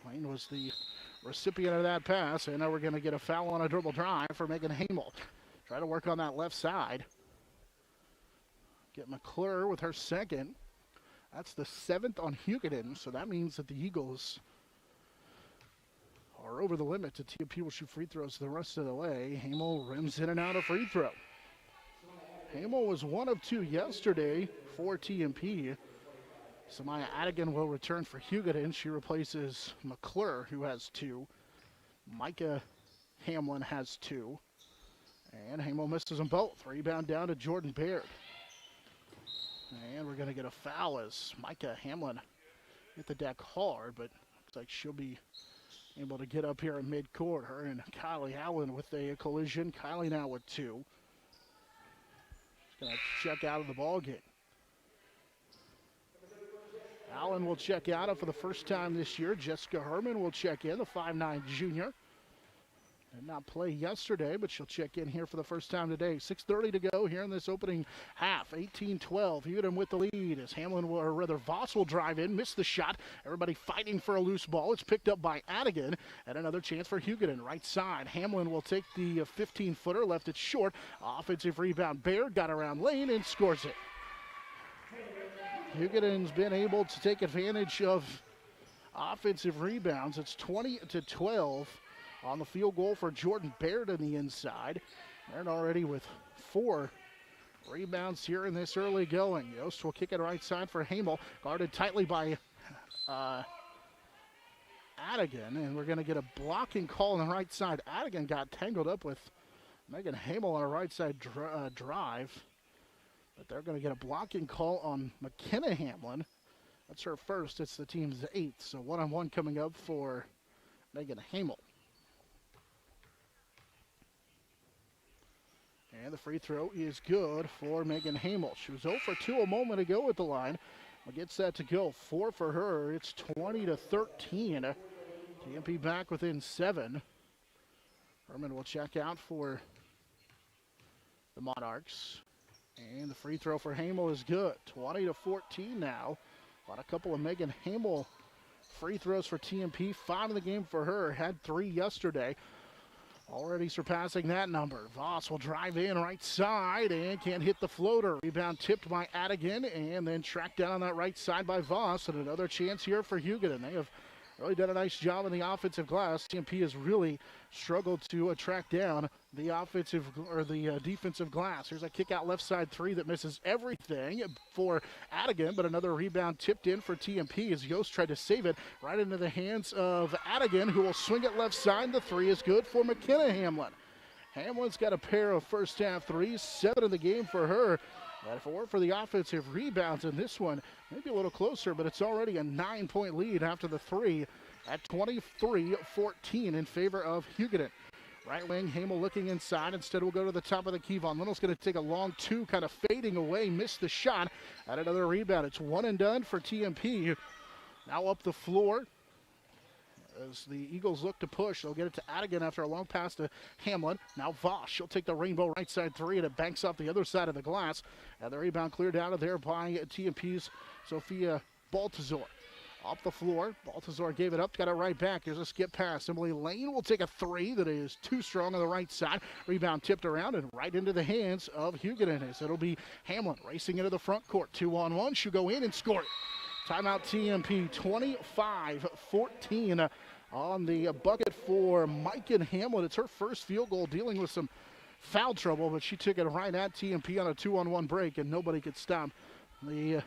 Lane was the recipient of that pass, and now we're going to get a foul on a dribble drive for Megan Hamel. Try to work on that left side. Get McClure with her second. That's the 7th on Hugoton, so that means that the Eagles are over the limit. TMP will shoot free throws the rest of the way. Hamel rims in and out a free throw. Hamel was 1 of 2 yesterday for TMP. Samaya Adigan will return for Hugoton. She replaces McClure, who has 2. Micah Hamlin has 2. And Hamel misses them both. Rebound down to Jordan Baird. And we're going to get a foul as Micah Hamlin hit the deck hard, but looks like she'll be able to get up here in midcourt. Her and Kylie Allen with a collision. Kylie now with 2. She's going to check out of the ball game. Allen will check out for the first time this year. Jessica Herman will check in, the 5'9" junior. Did not play yesterday, but she'll check in here for the first time today. 6:30 to go here in this opening half. 18-12. Hugoton with the lead as Hamlin will, or rather Voss will drive in, miss the shot. Everybody fighting for a loose ball. It's picked up by Adigan, and another chance for Hugoton. Right side. Hamlin will take the 15-footer, left it short. Offensive rebound. Baird got around lane and scores it. Hugoton's been able to take advantage of offensive rebounds. It's 20-12. On the field goal for Jordan Baird on the inside. Baird already with 4 rebounds here in this early going. Yost will kick it right side for Hamel. Guarded tightly by Adigan. And we're going to get a blocking call on the right side. Adigan got tangled up with Megan Hamel on a right side drive. But they're going to get a blocking call on McKenna Hamlin. That's her first. It's the team's 8th. So one-on-one coming up for Megan Hamel. And the free throw is good for Megan Hamel. She was 0 for 2 a moment ago at the line. Gets that to go. 4 for her. It's 20-13. TMP back within 7. Herman will check out for the Monarchs. And the free throw for Hamel is good. 20-14 now. On a couple of Megan Hamel free throws for TMP. 5 in the game for her. Had 3 yesterday. Already surpassing that number. Voss will drive in right side and can't hit the floater. Rebound tipped by Adigan and then tracked down on that right side by Voss. And another chance here for Hugoton. They have really done a nice job in the offensive glass. TMP has really struggled to track down the offensive or the defensive glass. Here's a kick out left side 3 that misses everything for Adigan, but another rebound tipped in for TMP as Yost tried to save it right into the hands of Adigan, who will swing it left side. The 3 is good for McKenna Hamlin. Hamlin's got a pair of first half 3s, 7 in the game for her. But if it weren't for the offensive rebounds in this one, maybe a little closer, but it's already a 9-point lead after the 3 at 23-14 in favor of Hugoton. Right wing, Hamel looking inside. Instead, we'll go to the top of the key. Von Little's going to take a long 2, kind of fading away, missed the shot. At another rebound. It's 1 and done for TMP. Now up the floor. As the Eagles look to push, they'll get it to Adigan after a long pass to Hamlin. Now Voss, she'll take the rainbow right side 3, and it banks off the other side of the glass. And the rebound cleared out of there by TMP's Sophia Baltazar. Off the floor, Baltazar gave it up, got it right back. Here's a skip pass. Emily Lane will take a 3 that is too strong on the right side. Rebound tipped around and right into the hands of Hugoton. As it'll be Hamlin racing into the front court. 2-on-1, she'll go in and score it. Timeout TMP, 25-14 on the bucket for Mike and Hamlin. It's her first field goal, dealing with some foul trouble, but she took it right at TMP on a 2-on-1 break, and nobody could stop the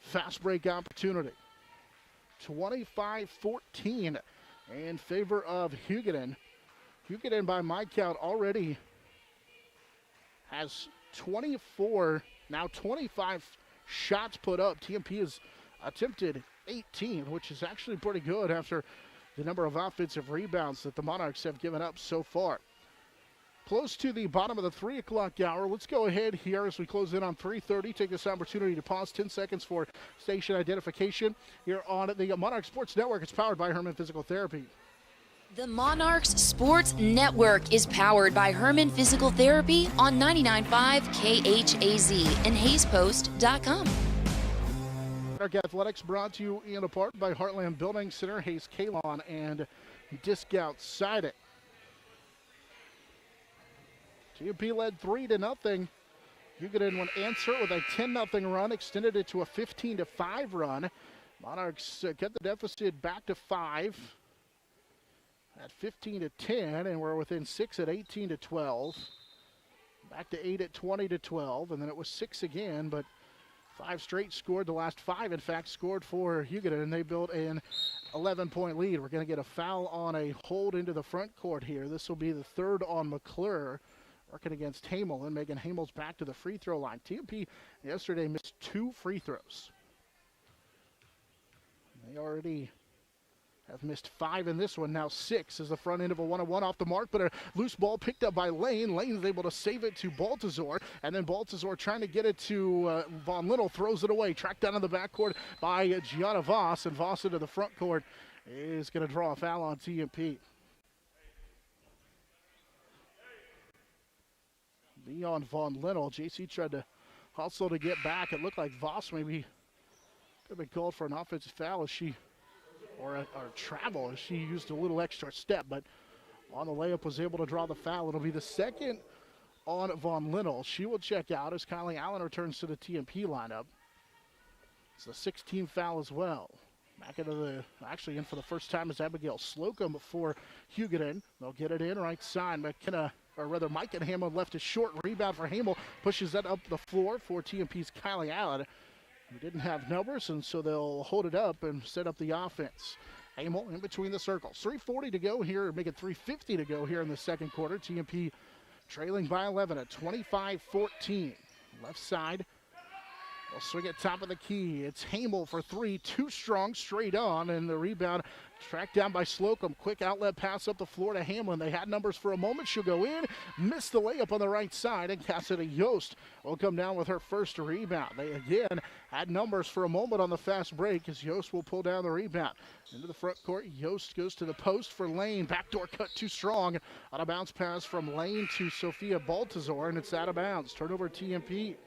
fast break opportunity. 25-14 in favor of Hugoton. Hugoton, by my count, already has 25 shots put up. TMP has attempted 18, which is actually pretty good after the number of offensive rebounds that the Monarchs have given up so far. Close to the bottom of the 3 o'clock hour. Let's go ahead here as we close in on 3:30. Take this opportunity to pause 10 seconds for station identification here on the Monarch Sports Network. It's powered by Herman Physical Therapy. The Monarchs Sports Network is powered by Herman Physical Therapy on 99.5 KHAZ and HaysPost.com. Monarch Athletics brought to you in part by Heartland Building Center, Hays Kalon, and Disc Outside It. TMP led 3-0. Hugoton would answer with a 10-0 run, extended it to a 15-5 run. Monarchs kept the deficit back to 5 at 15-10, and we're within 6 at 18-12. Back to 8 at 20-12, and then it was 6 again, but 5 straight scored. The last 5, in fact, scored for Hugoton, and they built an 11-point lead. We're going to get a foul on a hold into the front court here. This will be the 3rd on McClure, working against Hamel, and Megan Hamel's back to the free throw line. TMP yesterday missed 2 free throws. They already have missed 5 in this one. Now 6 is the front end of a 1-on-1 off the mark, but a loose ball picked up by Lane. Lane's able to save it to Baltazar, and then Baltazar trying to get it to Von Little, throws it away. Tracked down in the backcourt by Gianna Voss, and Voss into the front court is going to draw a foul on TMP. Beyond Von Little, JC tried to hustle to get back. It looked like Voss maybe could have been called for an offensive foul as she or travel as she used a little extra step, but on the layup was able to draw the foul. It'll be the 2nd on Von Little. She will check out as Kylie Allen returns to the TMP lineup. It's the 16th foul as well. Back into the, actually in for the first time is Abigail Slocum for Hugoton. They'll get it in right side. Mike and Hamel left a short rebound for Hamel. Pushes that up the floor for TMP's Kylie Allen. We didn't have numbers, and so they'll hold it up and set up the offense. Hamel in between the circles. 3:40 to go here, make it 3:50 to go here in the second quarter. TMP trailing by 11 at 25-14. Left side, they'll swing it top of the key. It's Hamel for 3, too strong, straight on, and the rebound tracked down by Slocum. Quick outlet pass up the floor to Hamlin. They had numbers for a moment. She'll go in, miss the layup on the right side, and Cassidy Yost will come down with her first rebound. They again had numbers for a moment on the fast break as Yost will pull down the rebound. Into the front court, Yost goes to the post for Lane. Backdoor cut too strong. On a bounce pass from Lane to Sophia Baltazar, and it's out of bounds. Turnover TMP.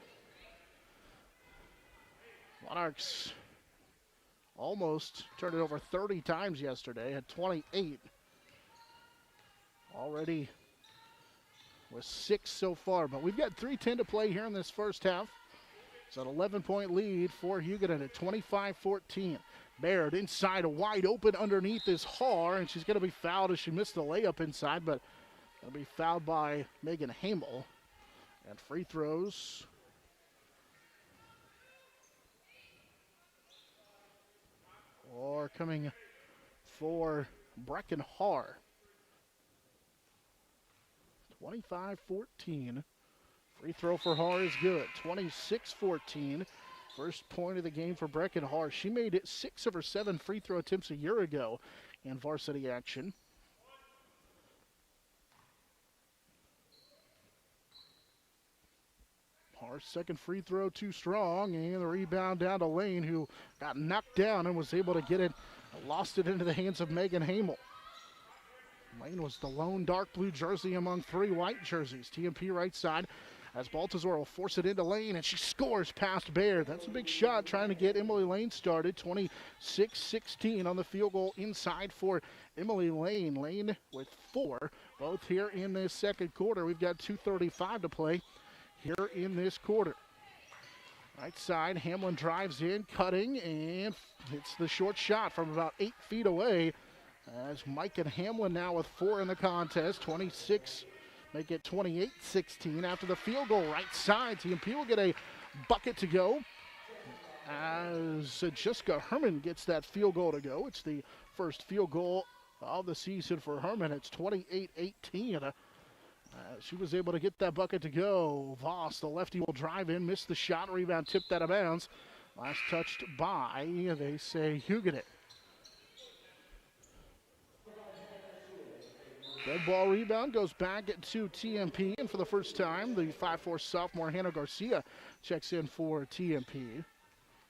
Monarchs almost turned it over 30 times yesterday, had 28. Already with 6 so far, but we've got 3:10 to play here in this first half. It's an 11-point lead for Hugoton at 25-14. Baird inside, a wide open underneath is Haar, and she's going to be fouled as she missed the layup inside, but going to be fouled by Megan Hamel. And free throws. Or coming for Brecken Haar. 25-14. Free throw for Haar is good. 26-14. First point of the game for Brecken Haar. She made it 6 of her 7 free throw attempts a year ago in varsity action. Haar's second free throw too strong, and the rebound down to Lane, who got knocked down and was able to get it, lost it into the hands of Megan Hamel. Lane was the lone dark blue jersey among 3 white jerseys. TMP right side as Baltazar will force it into Lane, and she scores past Baird. That's a big shot trying to get Emily Lane started. 26-16 on the field goal inside for Emily Lane. Lane with 4, both here in this second quarter. We've got 2:35 to play here in this quarter. Right side, Hamlin drives in, cutting, and hits the short shot from about 8 feet away. As Mike and Hamlin now with 4 in the contest. 26, make it 28-16 after the field goal. Right side, TMP will get a bucket to go as Jessica Herman gets that field goal to go. It's the first field goal of the season for Herman. It's 28-18. She was able to get that bucket to go. Voss, the lefty, will drive in, miss the shot, rebound tipped out of bounds. Last touched by, they say, Hugoton. Dead ball rebound goes back to TMP, and for the first time, the 5'4" sophomore Hannah Garcia checks in for TMP.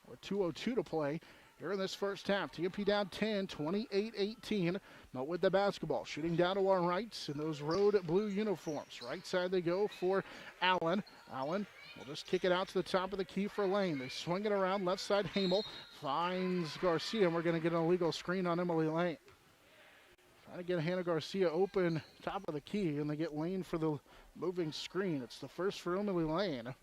With 2:02 to play here in this first half. TMP down 10, 28-18, but with the basketball. Shooting down to our rights in those road blue uniforms. Right side they go for Allen. Allen will just kick it out to the top of the key for Lane. They swing it around left side. Hamel finds Garcia, and we're going to get an illegal screen on Emily Lane. Trying to get Hannah Garcia open top of the key, and they get Lane for the moving screen. It's the first for Emily Lane.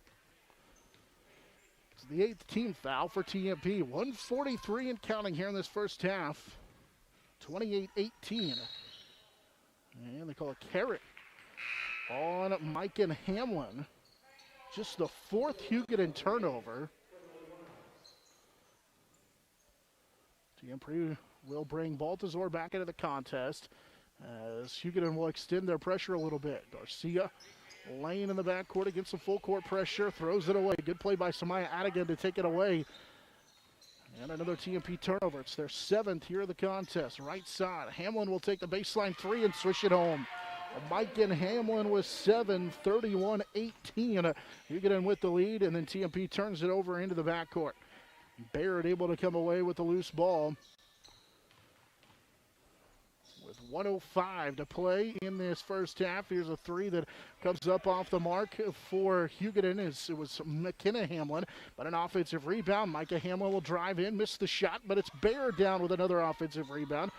It's the 8th team foul for TMP. 1:43 and counting here in this first half. 28-18. And they call a carry on Mike and Hamlin. Just the fourth Hugoton turnover. TMP will bring Baltazar back into the contest as Hugoton will extend their pressure a little bit. Garcia laying in the backcourt against some full court pressure, throws it away. Good play by Samaya Adigan to take it away. And another TMP turnover. It's their 7th here of the contest. Right side, Hamlin will take the baseline 3 and swish it home. Mike and Hamlin with 7, 31-18. Hugoton with the lead, and then TMP turns it over into the backcourt. Barrett able to come away with the loose ball. With 1:05 to play in this first half. Here's a 3 that comes up off the mark for Hugoton. It was McKenna Hamlin, but an offensive rebound. Micah Hamlin will drive in, miss the shot, but it's Barrett down with another offensive rebound.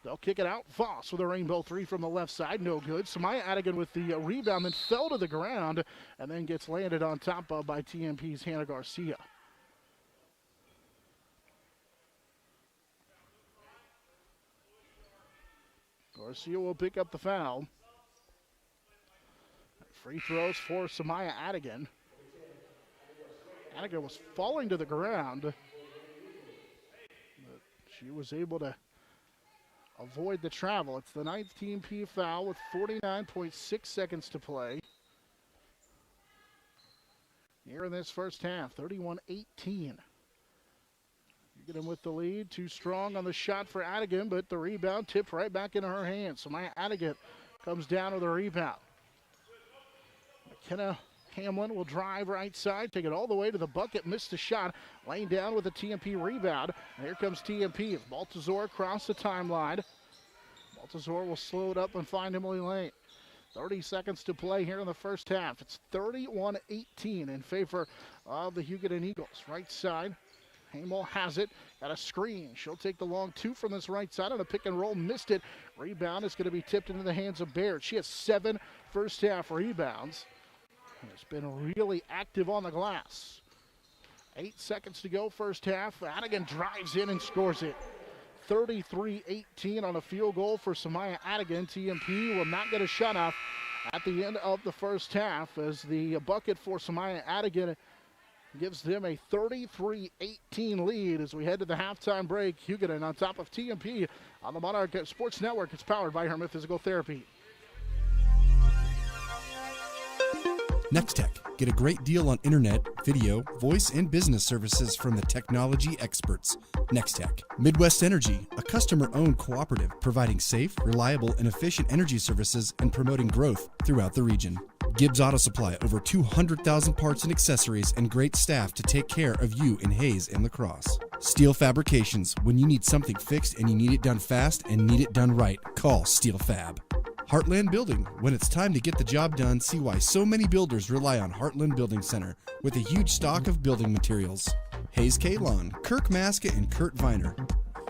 They'll kick it out. Voss with a rainbow 3 from the left side. No good. Samaya Adigan with the rebound, then fell to the ground and then gets landed on top of by TMP's Hannah Garcia. Garcia will pick up the foul. Free throws for Samaya Adigan. Adigan was falling to the ground, but she was able to avoid the travel. It's the 9th TMP foul with 49.6 seconds to play here in this first half. 31-18. You get him with the lead. Too strong on the shot for Adigan, but the rebound tipped right back into her hands. So Samaya Adigan comes down with a rebound. McKenna Hamlin will drive right side, take it all the way to the bucket, missed the shot, laying down with a TMP rebound. And here comes TMP. Baltazar across the timeline. Baltazar will slow it up and find Emily Lane. 30 seconds to play here in the first half. It's 31-18 in favor of the Hugoton Eagles. Right side, Hamel has it, got a screen. She'll take the long 2 from this right side on a pick and roll, missed it. Rebound is going to be tipped into the hands of Baird. She has 7 first half rebounds. It's been really active on the glass. 8 seconds to go first half. Adigan drives in and scores it. 33-18 on a field goal for Samaya Adigan. TMP will not get a shot off at the end of the first half as the bucket for Samaya Adigan gives them a 33-18 lead as we head to the halftime break. Hugoton on top of TMP on the Monarch Sports Network. It's powered by Herman Physical Therapy. Nextech. Get a great deal on internet, video, voice, and business services from the technology experts. Nextech. Midwest Energy, a customer-owned cooperative providing safe, reliable, and efficient energy services and promoting growth throughout the region. Gibbs Auto Supply, over 200,000 parts and accessories and great staff to take care of you in Hays and La Crosse. Steel Fabrications, when you need something fixed and you need it done fast and need it done right, call Steel Fab. Heartland Building. When it's time to get the job done, see why so many builders rely on Heartland Building Center with a huge stock of building materials. Hays K-Lawn, Kirk Maska and Kurt Viner.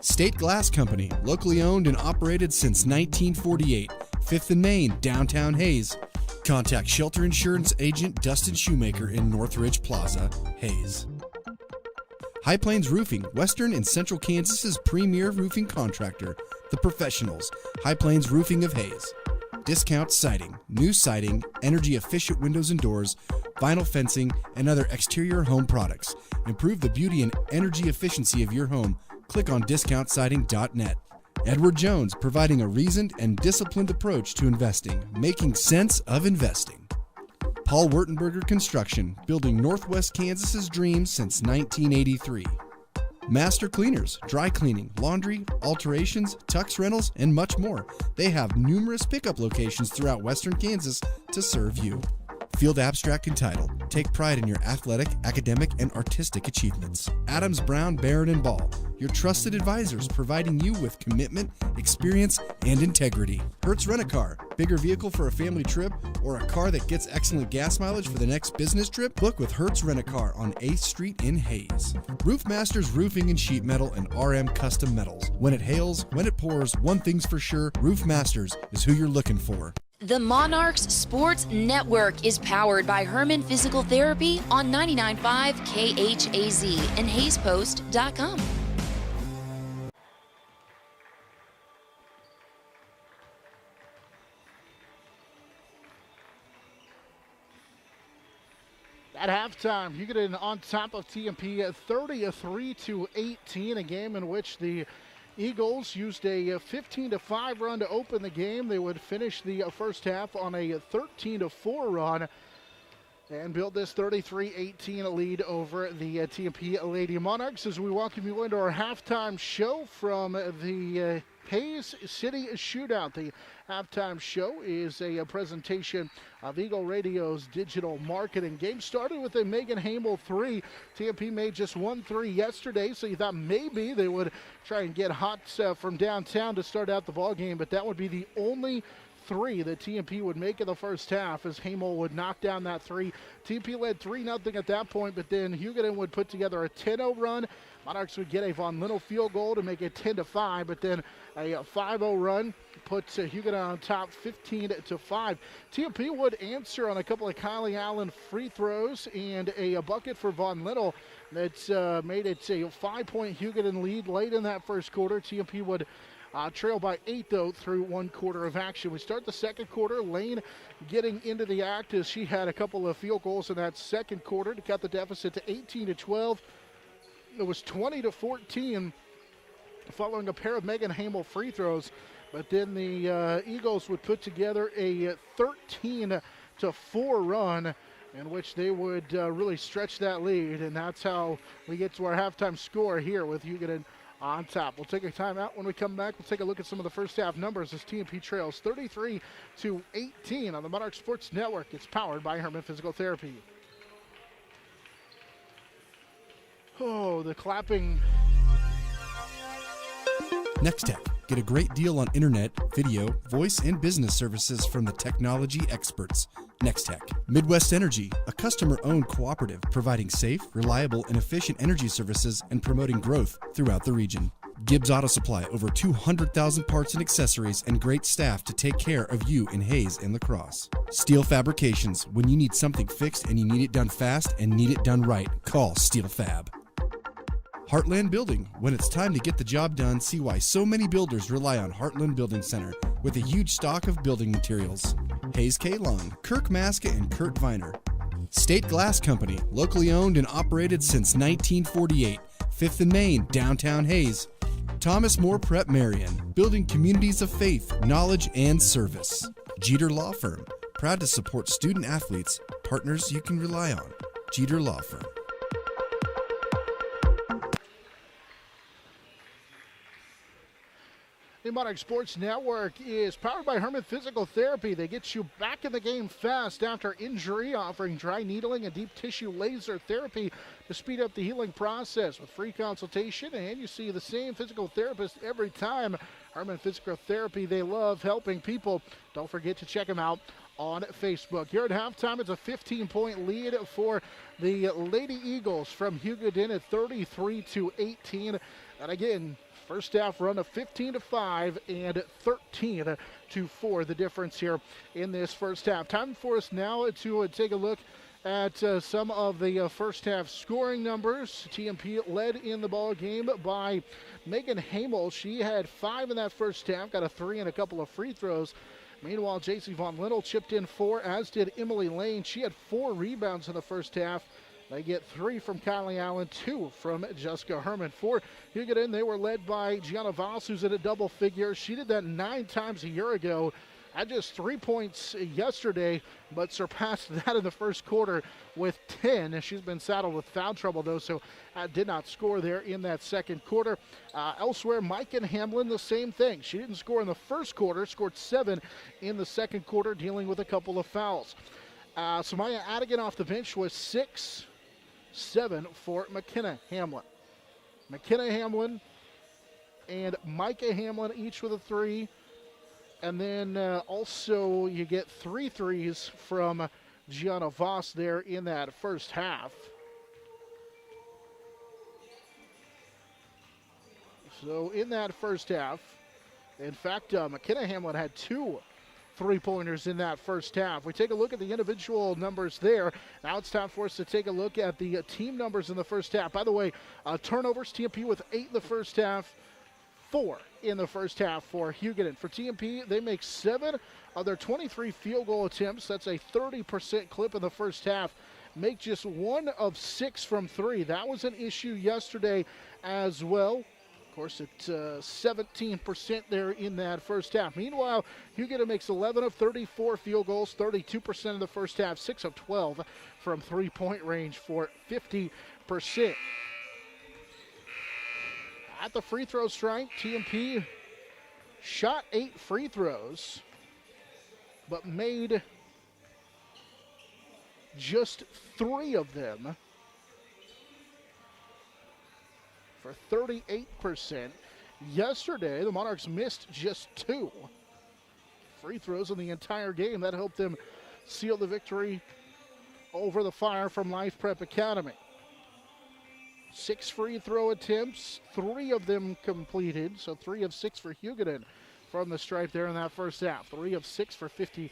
State Glass Company, locally owned and operated since 1948. 5th and Main, downtown Hays. Contact Shelter Insurance Agent Dustin Shoemaker in Northridge Plaza, Hays. High Plains Roofing, Western and Central Kansas's premier roofing contractor. The Professionals, High Plains Roofing of Hays. Discount Siding, new siding, energy-efficient windows and doors, vinyl fencing, and other exterior home products. Improve the beauty and energy efficiency of your home. Click on discountsiding.net. Edward Jones, providing a reasoned and disciplined approach to investing, making sense of investing. Paul Wurtenberger Construction, building Northwest Kansas's dreams since 1983. Master Cleaners, dry cleaning, laundry, alterations, tux rentals, and much more. They have numerous pickup locations throughout Western Kansas to serve you. Field Abstract and Title. Take pride in your athletic, academic, and artistic achievements. Adams, Brown, Barron, and Ball. Your trusted advisors providing you with commitment, experience, and integrity. Hertz Rent-A-Car. Bigger vehicle for a family trip or a car that gets excellent gas mileage for the next business trip? Book with Hertz Rent-A-Car on 8th Street in Hays. Roof Masters Roofing and Sheet Metal and RM Custom Metals. When it hails, when it pours, one thing's for sure, Roof Masters is who you're looking for. The Monarchs Sports Network is powered by Herman Physical Therapy on 99.5 KHAZ and HaysPost.com. At halftime, Hugoton on top of TMP 33-18, a game in which the Eagles used a 15-5 run to open the game. They would finish the first half on a 13-4 run and build this 33-18 lead over the TMP Lady Monarchs as we welcome you into our halftime show from the Hays City Shootout. The halftime show is a presentation of Eagle Radio's digital marketing. Game started with a Megan Hamel 3. TMP made just 1 3 yesterday, so you thought maybe they would try and get hot from downtown to start out the ball game, but that would be the only 3 that TMP would make in the first half as Hamel would knock down that 3. TMP led 3-0 at that point, but then Hugoton would put together a 10-0 run. Monarchs would get a Von Linnell field goal to make it 10-5, but then a 5-0 run puts Hugoton on top 15-5. TMP would answer on a couple of Kylie Allen free throws and a bucket for Von Linnell that's made it a 5-point Hugoton lead late in that first quarter. TMP would trail by 8, though, through 1 quarter of action. We start the second quarter. Lane getting into the act as she had a couple of field goals in that second quarter to cut the deficit to 18-12. It was 20-14 following a pair of Megan Hamel free throws. But then the Eagles would put together a 13-4 run in which they would really stretch that lead. And that's how we get to our halftime score here with Hugoton on top. We'll take a timeout. When we come back, we'll take a look at some of the first half numbers as TMP trails 33-18 on the Monarch Sports Network. It's powered by Herman Physical Therapy. Oh, the clapping. Next Tech. Get a great deal on internet, video, voice, and business services from the technology experts. Next Tech. Midwest Energy, a customer-owned cooperative providing safe, reliable, and efficient energy services and promoting growth throughout the region. Gibbs Auto Supply, over 200,000 parts and accessories and great staff to take care of you in Hays and La Crosse. Steel Fabrications, when you need something fixed and you need it done fast and need it done right, call Steel Fab. Heartland Building. When it's time to get the job done, see why so many builders rely on Heartland Building Center with a huge stock of building materials. Hayes K. Long, Kirk Maska, and Kurt Viner. State Glass Company, locally owned and operated since 1948. 5th and Main, downtown Hays. Thomas More Prep Marian, building communities of faith, knowledge, and service. Jeter Law Firm, proud to support student athletes, partners you can rely on. Jeter Law Firm. The Monarch Sports Network is powered by Herman Physical Therapy. They get you back in the game fast after injury, offering dry needling and deep tissue laser therapy to speed up the healing process with free consultation. And you see the same physical therapist every time. Herman Physical Therapy, they love helping people. Don't forget to check them out on Facebook. Here at halftime, it's a 15-point lead for the Lady Eagles from Hugoton at 33-18. And again, first half run of 15-5 and 13-4, the difference here in this first half. Time for us now to take a look at some of the first half scoring numbers. TMP led in the ball game by Megan Hamel. She had 5 in that first half, got a 3 and a couple of free throws. Meanwhile, JC Von Linnell chipped in 4, as did Emily Lane. She had 4 rebounds in the first half. They get 3 from Kylie Allen, 2 from Jessica Herman. For Hugoton, they were led by Gianna Voss, who's at a double figure. She did that 9 times a year ago. Had just 3 points yesterday, but surpassed that in the first quarter with 10. She's been saddled with foul trouble, though, so did not score there in that second quarter. Elsewhere, Micah Hamlin, the same thing. She didn't score in the first quarter, scored 7 in the second quarter, dealing with a couple of fouls. Samaya Adigan off the bench was 6-7 for McKenna Hamlin. McKenna Hamlin and Micah Hamlin each with a 3. And then also you get 3 threes from Gianna Voss there in that first half. So in that first half, in fact, McKenna Hamlin had 2 3-pointers in that first half. We take a look at the individual numbers there. Now it's time for us to take a look at the team numbers in the first half. By the way, turnovers, TMP with 8 in the first half, 4 in the first half for Hugoton. For TMP, they make 7 of their 23 field goal attempts. That's a 30% clip in the first half. make just 1 of 6 from 3. That was an issue yesterday as well. Of course, it's 17% there in that first half. Meanwhile, Hugoton makes 11 of 34 field goals, 32% in the first half, 6 of 12 from three-point range for 50%. At the free throw strike, TMP shot 8 free throws, but made just 3 of them for 38%. Yesterday, the Monarchs missed just 2 free throws in the entire game. That helped them seal the victory over the Fire from Life Prep Academy. 6 free throw attempts, 3 of them completed, so 3 of 6 for Hugoton from the stripe there in that first half. 3 of 6 for 50%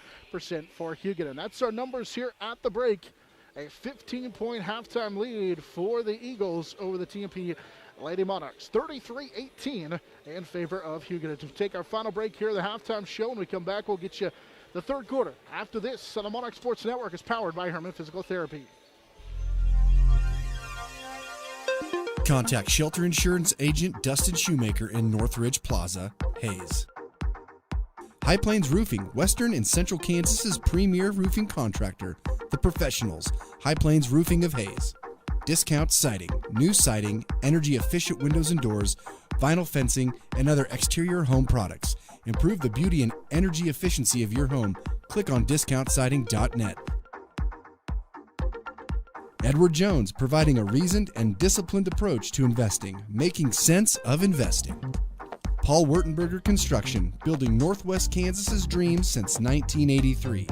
for Hugoton. That's our numbers here at the break. A 15-point halftime lead for the Eagles over the TMP Lady Monarchs. 33-18 in favor of Hugoton. To take our final break here, the halftime show. When we come back, we'll get you the third quarter. After this, on the Monarch Sports Network is powered by Herman Physical Therapy. Contact Shelter Insurance Agent Dustin Shoemaker in Northridge Plaza, Hays. High Plains Roofing, Western and Central Kansas's premier roofing contractor. The Professionals, High Plains Roofing of Hays. Discount siding, new siding, energy-efficient windows and doors, vinyl fencing, and other exterior home products. Improve the beauty and energy efficiency of your home. Click on discountsiding.net. Edward Jones, providing a reasoned and disciplined approach to investing, making sense of investing. Paul Wurtenberger Construction, building Northwest Kansas's dreams since 1983.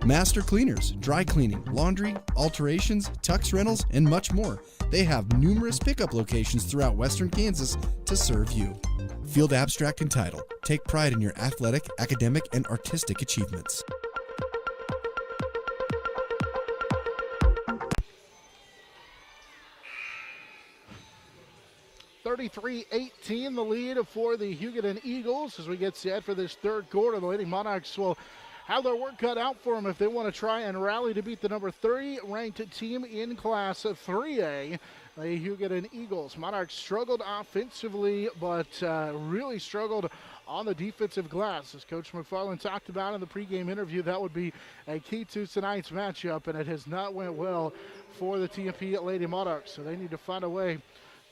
Master Cleaners, dry cleaning, laundry, alterations, tux rentals, and much more. They have numerous pickup locations throughout Western Kansas to serve you. Field Abstract and Title. Take pride in your athletic, academic, and artistic achievements. (33-18) the lead for the Hugoton Eagles as we get set for this third quarter. The Lady Monarchs will have their work cut out for them if they want to try and rally to beat the number 3 ranked team in Class of 3A, the Hugoton Eagles. Monarchs struggled offensively, but really struggled on the defensive glass. As Coach McFarland talked about in the pregame interview, that would be a key to tonight's matchup, and it has not went well for the TMP Lady Monarchs. So they need to find a way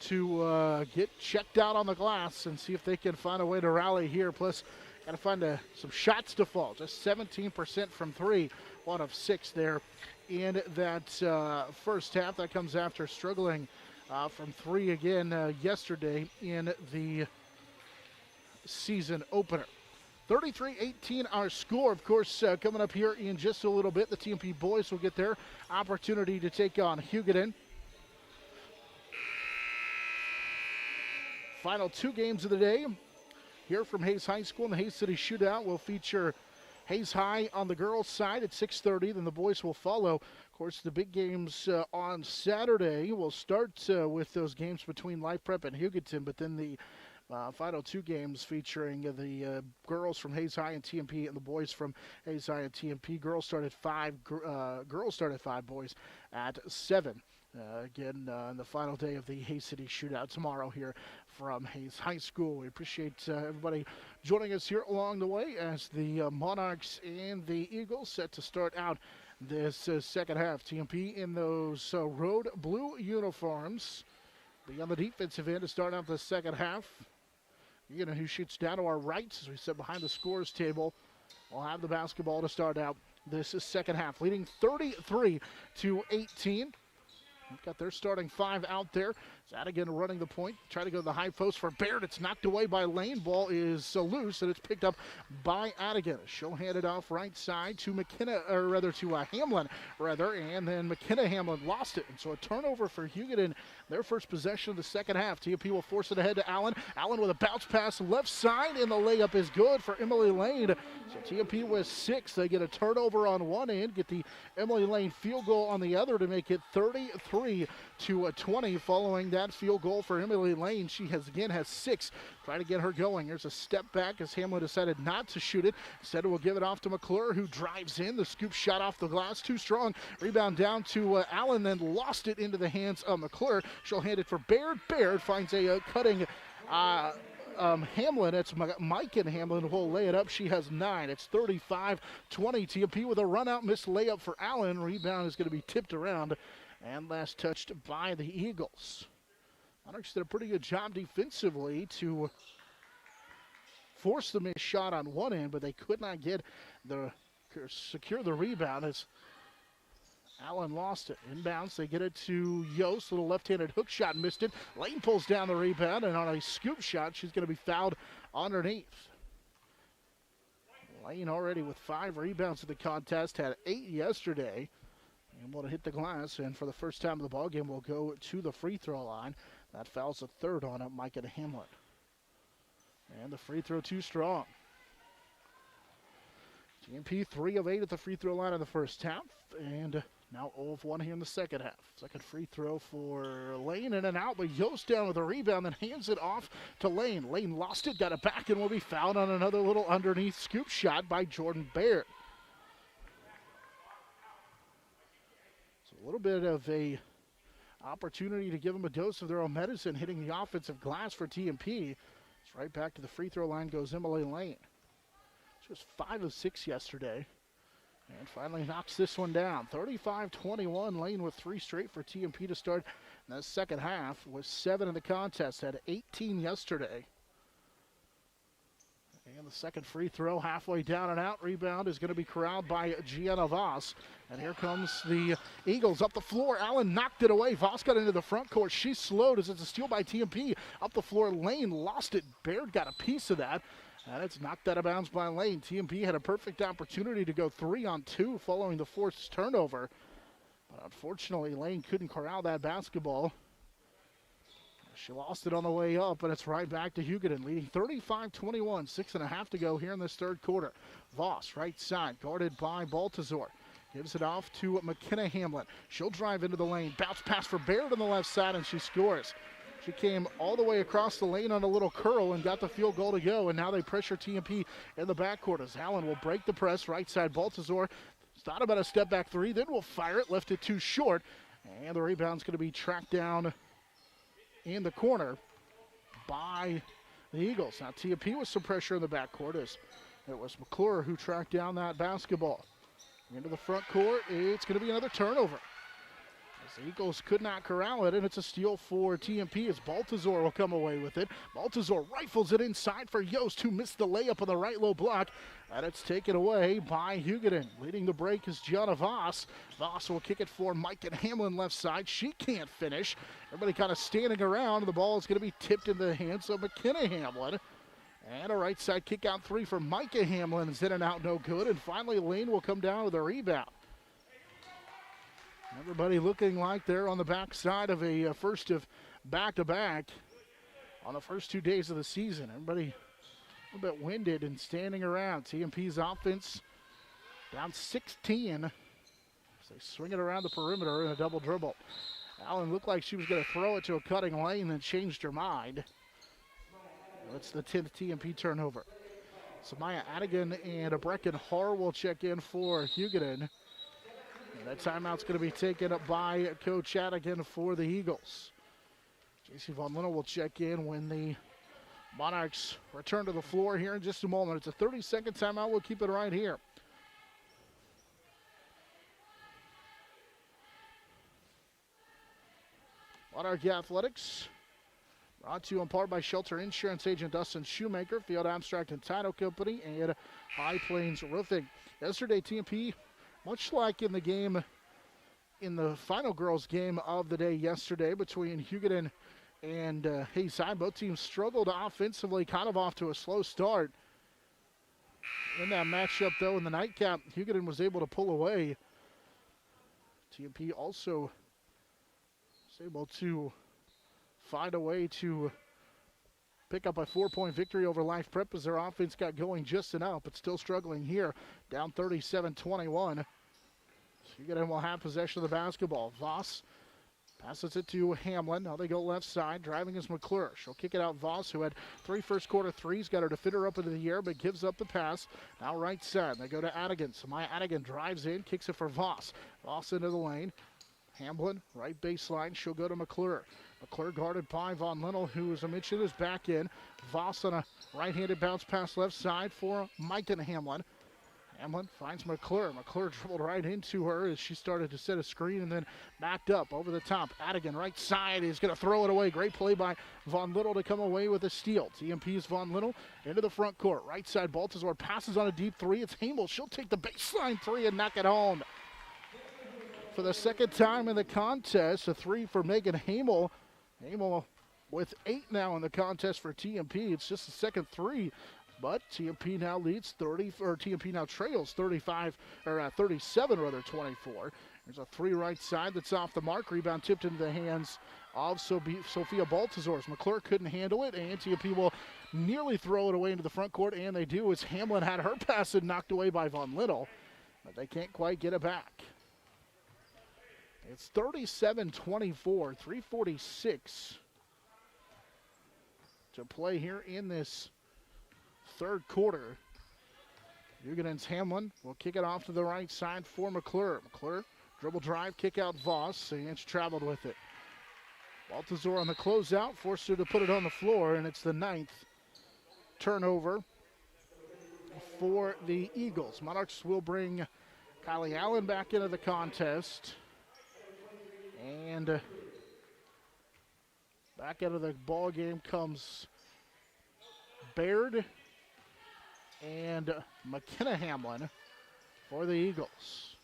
to get checked out on the glass and see if they can find a way to rally here. Plus, got to find some shots to fall. Just 17% from 3, 1 of 6 there in that first half. That comes after struggling from 3 again yesterday in the season opener. 33-18 our score. Of course, coming up here in just a little bit, the TMP boys will get their opportunity to take on Hugoton. Final 2 games of the day here from Hays High School, and the Hays City Shootout will feature Hays High on the girls' side at 6:30. Then the boys will follow. Of course, the big games on Saturday will start with those games between Life Prep and Hugoton, but then the final 2 games featuring the girls from Hays High and TMP and the boys from Hays High and TMP. Girls start at 5, boys at 7. Again, on the final day of the Hays City Shootout tomorrow here from Hays High School. We appreciate everybody joining us here along the way as the Monarchs and the Eagles set to start out this second half. TMP in those road blue uniforms. Be on the defensive end to start out the second half. You know who shoots down to our right as we sit behind the scores table. We'll have the basketball to start out this second half, leading 33-18. Got their starting 5 out there. Zadigan running the point. Try to go to the high post for Baird. It's knocked away by Lane. Ball is loose, and it's picked up by Adigan. She'll hand it off right side to Hamlin, and then Hamlin lost it. And so a turnover for Hugoton. Their first possession of the second half. TMP will force it ahead to Allen. Allen with a bounce pass left side, and the layup is good for Emily Lane. So TMP with 6. They get a turnover on one end, get the Emily Lane field goal on the other to make it 33-18. to 20 following that field goal for Emily Lane. She has 6. Try to get her going. Here's a step back as Hamlin decided not to shoot it. Instead, we'll give it off to McClure, who drives in. The scoop shot off the glass, too strong. Rebound down to Allen, then lost it into the hands of McClure. She'll hand it for Baird. Baird finds a cutting Hamlin. It's Mike and Hamlin will lay it up. She has 9. It's 35-20. TMP with a run-out missed layup for Allen. Rebound is going to be tipped around and last touched by the Eagles. Monarchs did a pretty good job defensively to force the missed shot on one end, but they could not secure the rebound as Allen lost it. Inbounds, they get it to Yost. Little left-handed hook shot, missed it. Lane pulls down the rebound, and on a scoop shot, she's going to be fouled underneath. Lane already with 5 rebounds in the contest, had 8 yesterday. Able to hit the glass, and for the first time in the ballgame, will go to the free throw line. That foul's a third on it, Micah Hamlin. And the free throw too strong. TMP 3 of 8 at the free throw line in the first half, and now 0 of 1 here in the second half. Second free throw for Lane, in and out, but Yost down with a rebound, then hands it off to Lane. Lane lost it, got it back, and will be fouled on another little underneath scoop shot by Jordan Baird. So a little bit of a opportunity to give them a dose of their own medicine, hitting the offensive glass for TMP. It's right back to the free throw line goes Emily Lane. She was 5 of 6 yesterday. And finally knocks this one down. 35-21. Lane with 3 straight for TMP to start in the second half. Was 7 in the contest. Had 18 yesterday. And the second free throw halfway down and out. Rebound is going to be corralled by Gianna Voss. And here comes the Eagles up the floor. Allen knocked it away. Voss got into the front court. She slowed as it's a steal by TMP. Up the floor, Lane lost it. Baird got a piece of that. And it's knocked out of bounds by Lane. TMP had a perfect opportunity to go 3-on-2 following the forced turnover. But unfortunately, Lane couldn't corral that basketball. She lost it on the way up, and it's right back to Hugoton, leading 35-21. 6.5 to go here in this third quarter. Voss, right side, guarded by Baltazar. Gives it off to McKenna Hamlin. She'll drive into the lane. Bounce pass for Baird on the left side, and she scores. She came all the way across the lane on a little curl and got the field goal to go, and now they pressure TMP in the backcourt as Allen will break the press. Right side, Baltazar thought about a step-back 3, then will fire it, left it too short, and the rebound's going to be tracked down in the corner by the Eagles. Now TMP with some pressure in the backcourt as it was McClure who tracked down that basketball. Into the front court, it's going to be another turnover. The Eagles could not corral it, and it's a steal for TMP as Baltazar will come away with it. Baltazar rifles it inside for Yost, who missed the layup on the right low block, and it's taken away by Hugoton. Leading the break is Gianna Voss. Voss will kick it for Mike and Hamlin left side. She can't finish. Everybody kind of standing around, and the ball is going to be tipped into the hands of McKenna Hamlin. And a right side kick out 3 for Micah Hamlin is in and out, no good. And finally, Lane will come down with a rebound. Everybody looking like they're on the backside of a first of back-to-back on the first 2 days of the season. Everybody a little bit winded and standing around. TMP's offense down 16. As they swing it around the perimeter in a double dribble. Allen looked like she was going to throw it to a cutting Lane, then changed her mind. That's the 10th TMP turnover. Samaya Adigan and Brecken Har will check in for Hugoton. And that timeout's going to be taken up by Coach Adigan for the Eagles. JC Von Linnell will check in when the Monarchs return to the floor here in just a moment. It's a 30-second timeout. We'll keep it right here. Monarch Athletics brought to you in part by Shelter Insurance Agent Dustin Shoemaker, Field Abstract and Title Company, and High Plains Roofing. Yesterday, TMP, much like in the game, in the final girls game of the day yesterday between Hugoton and Hays High, both teams struggled offensively, kind of off to a slow start. In that matchup, though, in the nightcap, Hugoton was able to pull away. TMP also was able to find a way to pick up a 4-point victory over Life Prep as their offense got going just enough, but still struggling here, down 37-21. Hugoton will have possession of the basketball. Voss Passes it to Hamlin. Now they go left side. Driving is McClure. She'll kick it out. Voss, who had 3 first quarter threes, got her defender up into the air, but gives up the pass. Now right side. They go to Adigan. Samaya Adigan drives in, kicks it for Voss. Voss into the lane. Hamlin, right baseline. She'll go to McClure. McClure guarded by Von Linnell, who, as I mentioned, is back in. Voss on a right-handed bounce pass left side for Mike and Hamlin. Hamlin finds McClure. McClure dribbled right into her as she started to set a screen and then backed up over the top. Adigan, right side, is going to throw it away. Great play by Von Linnell to come away with a steal. TMP's Von Linnell into the front court. Right side, Baltazar passes on a deep three. It's Hamel. She'll take the baseline three and knock it home. For the second time in the contest, a three for Megan Hamel. Hamel with 8 now in the contest for TMP. It's just the second three. But TMP now leads TMP now trails 37 rather 24. There's a three right side that's off the mark. Rebound tipped into the hands of Sophia Baltazar. McClure couldn't handle it, and TMP will nearly throw it away into the front court, and they do as Hamlin had her pass and knocked away by Von Linnell. But they can't quite get it back. It's 37-24, 3:46 to play here in this third quarter. Hugoton's Hamlin will kick it off to the right side for McClure. McClure, dribble drive, kick out Voss, and she traveled with it. Baltazar on the closeout, forced her to put it on the floor, and it's the 9th turnover for the Eagles. Monarchs will bring Kylie Allen back into the contest. And back out of the ball game comes Baird and McKenna Hamlin for the Eagles.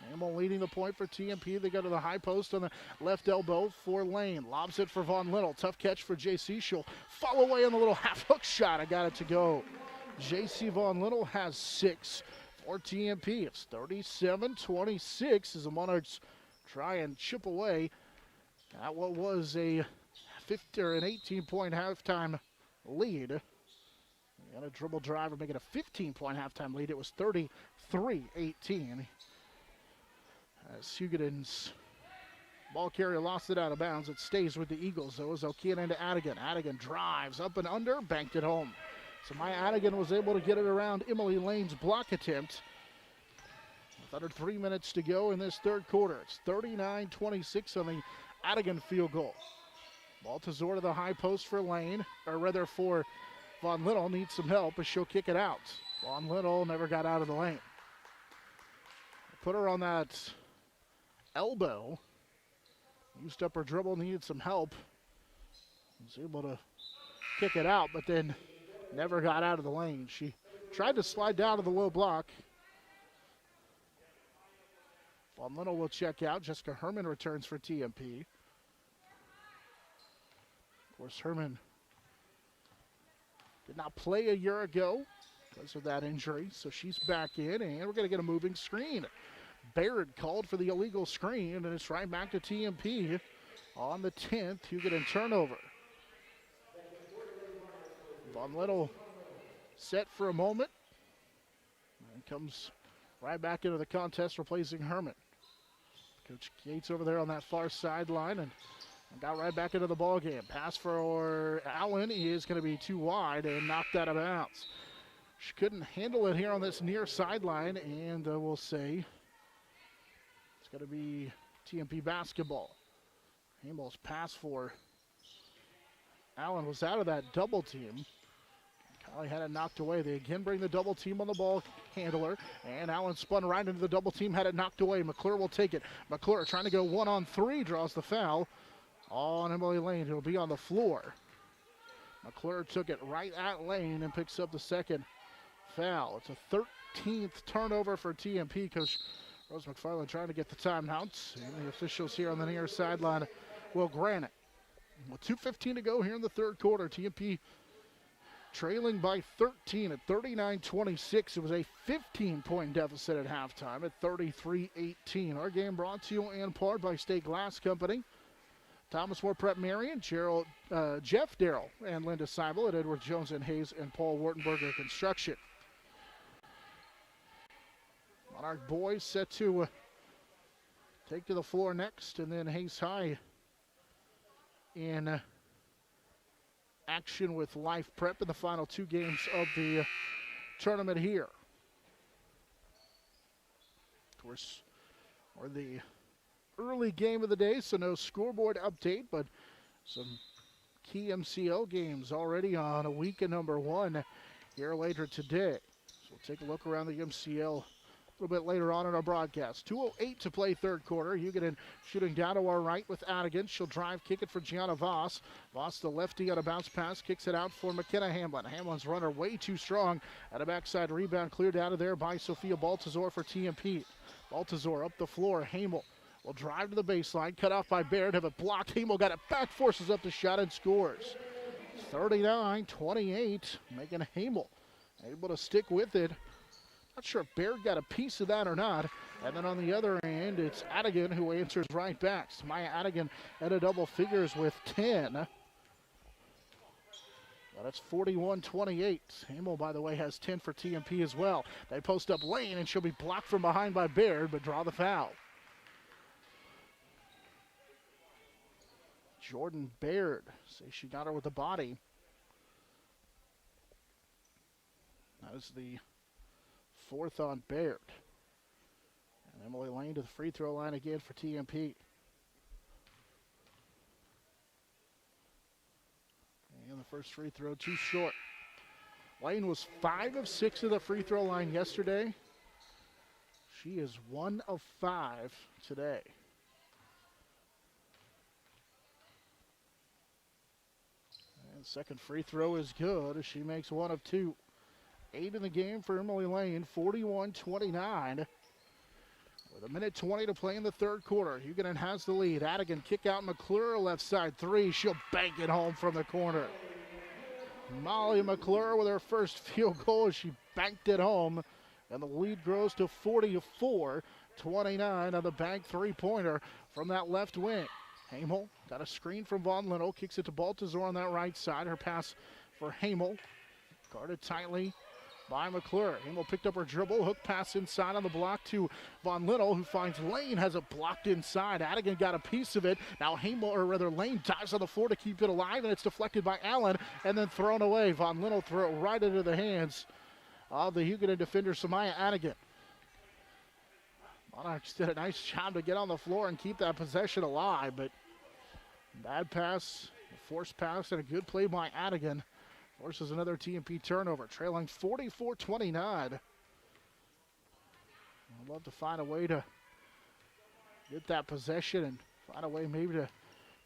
Hamlin leading the point for TMP. They go to the high post on the left elbow for Lane. Lobs it for Von Linnell. Tough catch for JC. She'll fall away on the little half hook shot. I got it to go. JC Von Linnell has 6 for TMP. It's 37-26 as the Monarchs try and chip away at what was an 18-point halftime lead. And a dribble drive and make it a 15-point halftime lead. It was 33-18. As Hugoton's ball carrier lost it out of bounds. It stays with the Eagles, though, as O'Keefe into Adigan. Adigan drives up and under, banked it home. So Maya Adigan was able to get it around Emily Lane's block attempt. With under 3 minutes to go in this third quarter. It's 39-26 on the Adigan field goal. Baltazar to the high post for Lane, or rather for Von Linnell. Needs some help as she'll kick it out. Von Linnell never got out of the lane. Put her on that elbow. Used up her dribble, needed some help. Was able to kick it out, but then never got out of the lane. She tried to slide down to the low block. Von Linnell will check out. Jessica Herman returns for TMP. Of course, Herman did not play a year ago because of that injury, so she's back in, and we're going to get a moving screen. Baird called for the illegal screen, and it's right back to TMP on the 10th. Hugoton turnover. Von Linnell set for a moment, and comes right back into the contest, replacing Herman. Coach Gates over there on that far sideline and got right back into the ball game. Pass for Allen is going to be too wide and knocked out of bounds. She couldn't handle it here on this near sideline, and we'll say it's going to be TMP basketball. Hamel's pass for Allen was out of that double team. Kylie had it knocked away. They again bring the double team on the ball handler, and Allen spun right into the double team, had it knocked away. McClure will take it. McClure trying to go 1-on-3, draws the foul on Emily Lane, who'll be on the floor. McClure took it right at Lane and picks up the second foul. It's a 13th turnover for TMP. Coach Rose McFarland trying to get the timeouts, and the officials here on the near sideline will grant it. With 2:15 to go here in the third quarter, TMP trailing by 13 at 39-26. It was a 15-point deficit at halftime at 33-18. Our game brought to you in part by State Glass Company, Thomas More Prep Marian, Jeff Darrell, and Linda Seibel at Edward Jones and Hayes and Paul Wartenberger Construction. Monarch boys set to take to the floor next, and then Hays High in action with Life Prep in the final 2 games of the tournament here. Of course, we're the early game of the day, so no scoreboard update, but some key MCL games already on a week of number 1 here later today. So we'll take a look around the MCL a little bit later on in our broadcast. 2:08 to play third quarter. Hugoton shooting down to our right with Adigan. She'll drive, kick it for Gianna Voss. Voss, the lefty, on a bounce pass, kicks it out for McKenna Hamlin. Hamlin's runner way too strong. At a backside rebound, cleared out of there by Sophia Baltazar for TMP. Baltazar up the floor. Hamel will drive to the baseline, cut off by Baird, have it blocked. Hamel got it back, forces up the shot and scores. 39-28, making Hamel able to stick with it. Not sure if Baird got a piece of that or not. And then on the other end, it's Adigan who answers right back. Maya Adigan at a double figures with 10. But it's 41-28. Hamel, by the way, has 10 for TMP as well. They post up Lane, and she'll be blocked from behind by Baird, but draw the foul. Jordan Baird, say she got her with the body. That is the 4th on Baird. And Emily Lane to the free throw line again for TMP. And the first free throw too short. Lane was 5 of 6 at the free throw line yesterday. She is 1 of 5 today. And second free throw is good as she makes 1 of 2. 8 in the game for Emily Lane, 41-29. With 1:20 to play in the third quarter. Hugoton has the lead. Adigan kick out McClure, left side 3. She'll bank it home from the corner. Molly McClure with her first field goal as she banked it home. And the lead grows to 44-29 on the bank 3-pointer from that left wing. Hamel got a screen from Von Lindell, kicks it to Baltazar on that right side. Her pass for Hamel, guarded tightly by McClure. Hamel picked up her dribble, hook pass inside on the block to Von Lindell, who finds Lane, has it blocked inside. Adigan got a piece of it. Now Lane dives on the floor to keep it alive, and it's deflected by Allen and then thrown away. Von Lindell throw it right into the hands of the Hugoton defender, Samaya Adigan. Monarchs did a nice job to get on the floor and keep that possession alive, but bad pass, forced pass, and a good play by Adigan forces another TMP turnover, trailing 44-29. I'd love to find a way to get that possession and find a way maybe to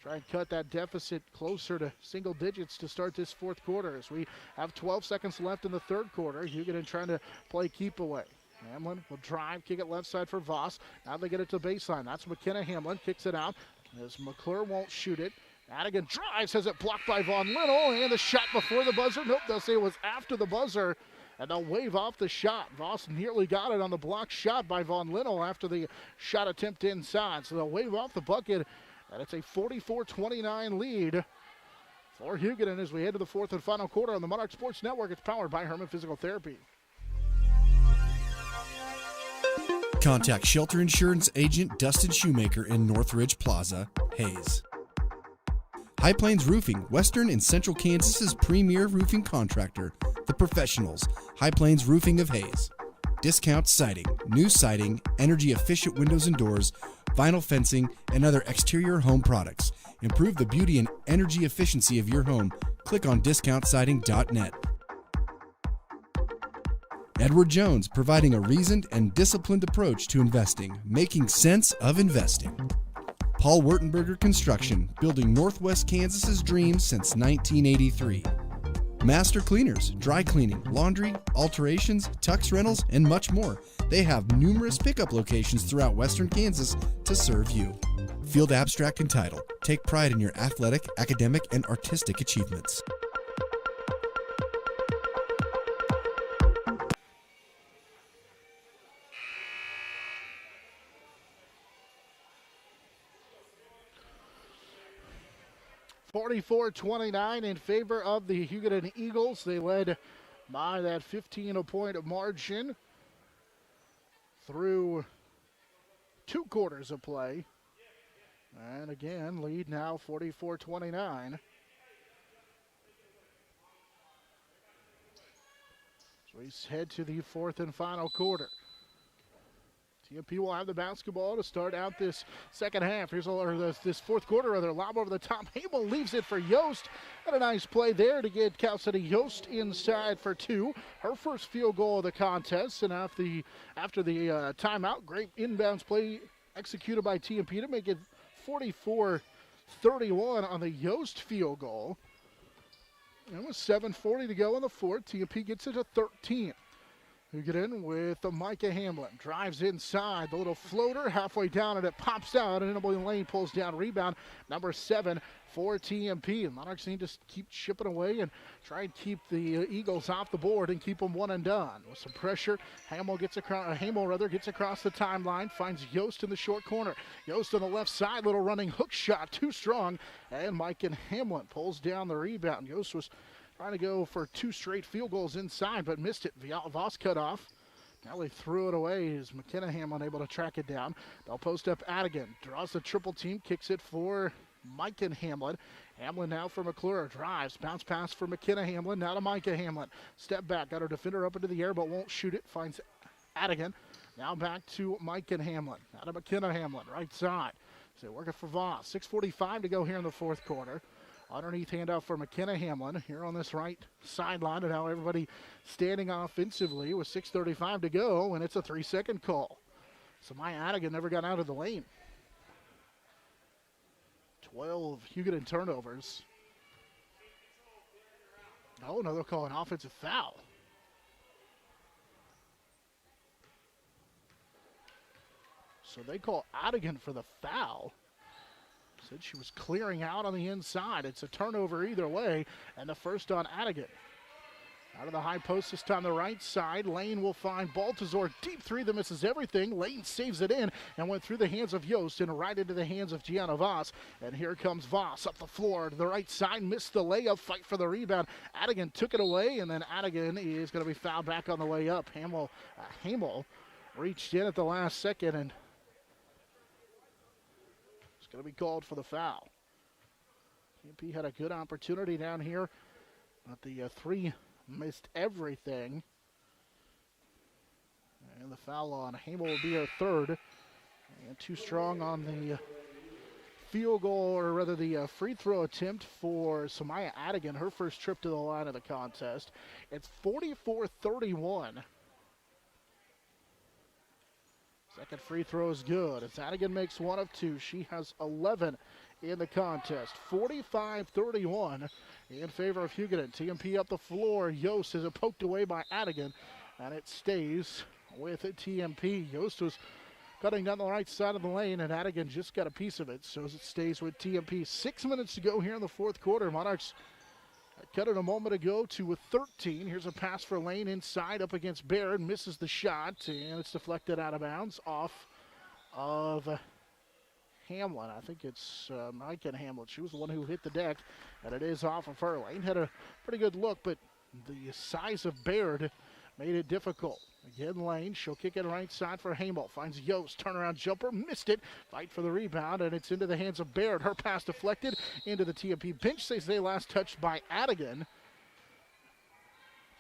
try and cut that deficit closer to single digits to start this fourth quarter as we have 12 seconds left in the third quarter. Hugoton trying to play keep away. Hamlin will drive, kick it left side for Voss. Now they get it to the baseline. That's McKenna Hamlin, kicks it out as McClure won't shoot it. Adigan drives, has it blocked by Von Lindell, and the shot before the buzzer. Nope, they'll say it was after the buzzer, and they'll wave off the shot. Voss nearly got it on the blocked shot by Von Lindell after the shot attempt inside, so they'll wave off the bucket, and it's a 44-29 lead for Hugoton as we head to the fourth and final quarter on the Monarch Sports Network. It's powered by Herman Physical Therapy. Contact Shelter Insurance Agent Dustin Shoemaker in Northridge Plaza, Hays. High Plains Roofing, Western and Central Kansas's premier roofing contractor, The Professionals, High Plains Roofing of Hays. Discount siding, new siding, energy-efficient windows and doors, vinyl fencing, and other exterior home products. Improve the beauty and energy efficiency of your home. Click on discountsiding.net. Edward Jones, providing a reasoned and disciplined approach to investing, making sense of investing. Paul Wurtenberger Construction, building Northwest Kansas's dreams since 1983. Master Cleaners, dry cleaning, laundry, alterations, tux rentals, and much more. They have numerous pickup locations throughout Western Kansas to serve you. Field Abstract and Title. Take pride in your athletic, academic, and artistic achievements. (44-29) in favor of the Hugoton Eagles. They led by that 15-point margin through 2 quarters of play. And again, lead now 44-29. So we head to the 4th and final quarter. TMP will have the basketball to start out this second half. Here's this fourth quarter, rather. Lob over the top. Hamel leaves it for Yost. And a nice play there to get Cal City Yost inside for 2. Her first field goal of the contest. And after the timeout, great inbounds play executed by TMP to make it 44-31 on the Yost field goal. And with 7:40 to go in the fourth, TMP gets it to 13. Hugoton with Micah Hamlin. Drives inside. The little floater halfway down, and it pops out. And Emily Lane pulls down. Rebound number 7 for TMP. And Monarchs need to keep chipping away and try and keep the Eagles off the board and keep them one and done. With some pressure, Hamel gets across the timeline. Finds Yost in the short corner. Yost on the left side. Little running hook shot. Too strong. And Micah Hamlin pulls down the rebound. Yost was trying to go for 2 straight field goals inside, but missed it. Voss cut off. Now they threw it away as McKenna Hamlin able to track it down. They'll post up Adigan. Draws the triple team, kicks it for Micah Hamlin. Hamlin now for McClure. Drives. Bounce pass for McKenna Hamlin. Now to Micah Hamlin. Step back. Got her defender up into the air, but won't shoot it. Finds Adigan. Now back to Micah Hamlin. Now to McKenna Hamlin. Right side. So working for Voss. 6:45 to go here in the fourth quarter. Underneath handoff for McKenna Hamlin here on this right sideline, and now everybody standing offensively with 6:35 to go, and it's a 3-second call. So Maya Adigan never got out of the lane. 12 Hugoton turnovers. Oh, no, they'll call an offensive foul. So they call Adigan for the foul. Said she was clearing out on the inside. It's a turnover either way, and the first on Adigan. Out of the high post this time, the right side. Lane will find Baltazar. Deep 3 that misses everything. Lane saves it in and went through the hands of Yost and right into the hands of Gianna Voss. And here comes Voss up the floor to the right side. Missed the layup. Fight for the rebound. Adigan took it away, and then Adigan is going to be fouled back on the way up. Hamel reached in at the last second, and going to be called for the foul. TMP had a good opportunity down here, but the 3 missed everything. And the foul on Hamel will be her 3rd. And too strong on the field goal, or rather the free throw attempt for Samaya Adigan, her first trip to the line of the contest. It's 44-31. Second free throw is good. As Adigan makes 1 of 2. She has 11 in the contest. 45-31 in favor of Hugoton. TMP up the floor. Yost is poked away by Adigan, and it stays with TMP. Yost was cutting down the right side of the lane, and Adigan just got a piece of it, so it stays with TMP. 6 minutes to go here in the fourth quarter. Monarchs cut it a moment ago to 13. Here's a pass for Lane inside up against Baird. Misses the shot, and it's deflected out of bounds off of Hamlin. I think it's Micah Hamlin. She was the one who hit the deck, and it is off of her. Lane had a pretty good look, but the size of Baird made it difficult. Again, Lane, she'll kick it right side for Hamel. Finds Yost, turnaround jumper, missed it. Fight for the rebound, and it's into the hands of Baird. Her pass deflected into the TMP bench. They say last touched by Adigan.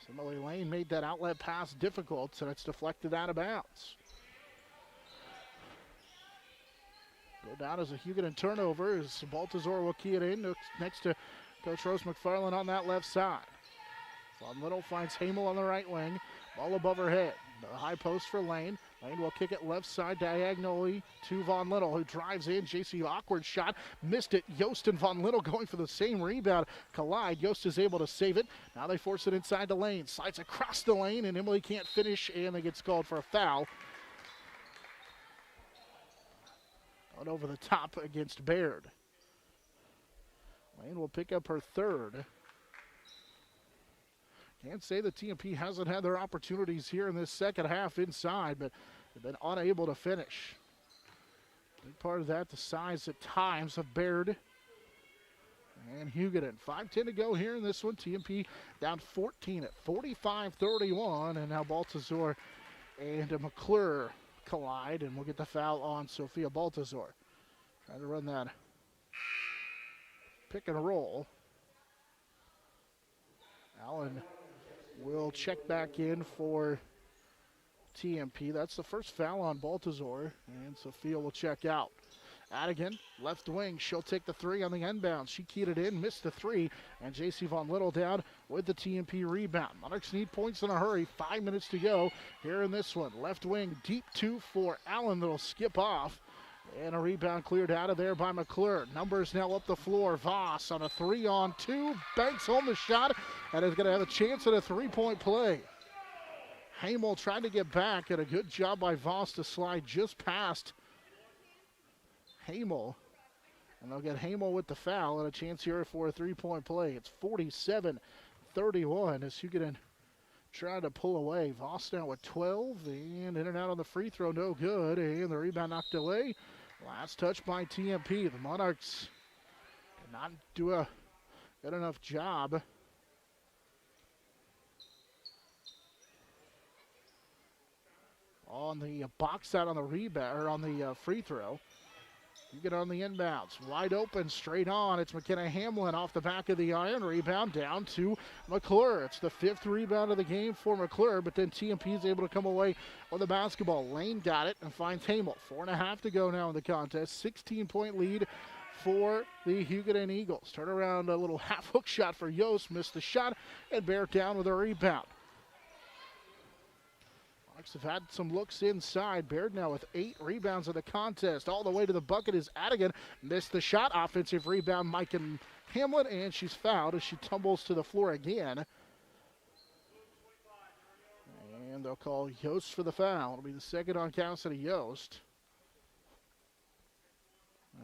Similarly, Lane made that outlet pass difficult, so it's deflected out of bounds. Go down as a Hugoton turnover as Baltazar will key it in next to Coach Rose McFarland on that left side. Von Little finds Hamel on the right wing. Ball above her head. The high post for Lane. Lane will kick it left side diagonally to Von Little, who drives in. JC awkward shot. Missed it. Yost and Von Little going for the same rebound. Collide. Yost is able to save it. Now they force it inside the lane. Slides across the lane, and Emily can't finish, and it gets called for a foul. Going over the top against Baird. Lane will pick up her 3rd. Can't say the TMP hasn't had their opportunities here in this second half inside, but they've been unable to finish. Big part of that, the size at times of Baird and Hugoton. 5:10 to go here in this one. TMP down 14 at 45-31, and now Baltazar and McClure collide, and we'll get the foul on Sophia Baltazar. Trying to run that pick and roll. Allen will check back in for TMP. That's the first foul on Baltazar, and Sophia will check out. Adigan, left wing, she'll take the three on the inbound. She keyed it in, missed the three, and JC Von Little down with the TMP rebound. Monarchs need points in a hurry. 5 minutes to go here in this one. Left wing, deep two for Allen that'll skip off. And a rebound cleared out of there by McClure. Numbers now up the floor. Voss on a 3-on-2, banks home the shot, and is going to have a chance at a three-point play. Hamel trying to get back, and a good job by Voss to slide just past Hamel. And they'll get Hamel with the foul and a chance here for a three-point play. It's 47-31 as Hugoton trying to pull away. Voss now with 12, and in and out on the free throw, no good, and the rebound knocked away. Last touch by TMP. The Monarchs did not do a good enough job on the box out on the rebound, or on the free throw. You get on the inbounds. Wide open, straight on. It's McKenna Hamlin off the back of the iron. Rebound down to McClure. It's the 5th rebound of the game for McClure, but then TMP is able to come away with the basketball. Lane got it and finds Hamel. 4.5 to go now in the contest. 16-point lead for the Hugoton Eagles. Turn around, a little half hook shot for Yost. Missed the shot, and Bear down with a rebound. Have had some looks inside. Baird now with 8 rebounds of the contest. All the way to the bucket is Adigan. Missed the shot. Offensive rebound, Mike and Hamlin, and she's fouled as she tumbles to the floor again. And they'll call Yost for the foul. It'll be the second on Cassidy Yost.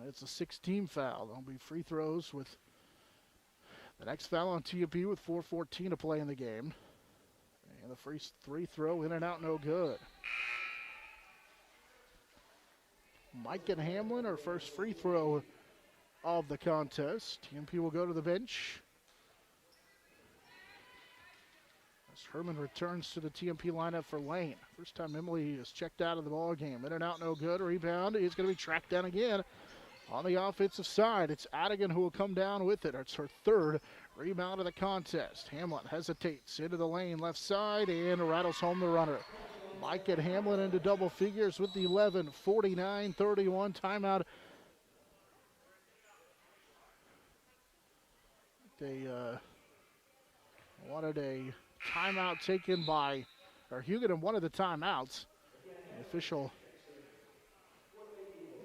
It's a 6-team foul. There'll be free throws with the next foul on TMP with 4:14 to play in the game. And the free throw in and out, no good. Mike and Hamlin, our first free throw of the contest. TMP will go to the bench as Herman returns to the TMP lineup for Lane. First time Emily is checked out of the ball game. In and out, no good. Rebound is going to be tracked down again on the offensive side. It's Adigan who will come down with it. It's her 3rd rebound of the contest. Hamlin hesitates into the lane, left side, and rattles home the runner. Mike and Hamlin into double figures with the 11, 49-31 timeout. They wanted a timeout taken by, or Hugoton wanted the timeouts. The official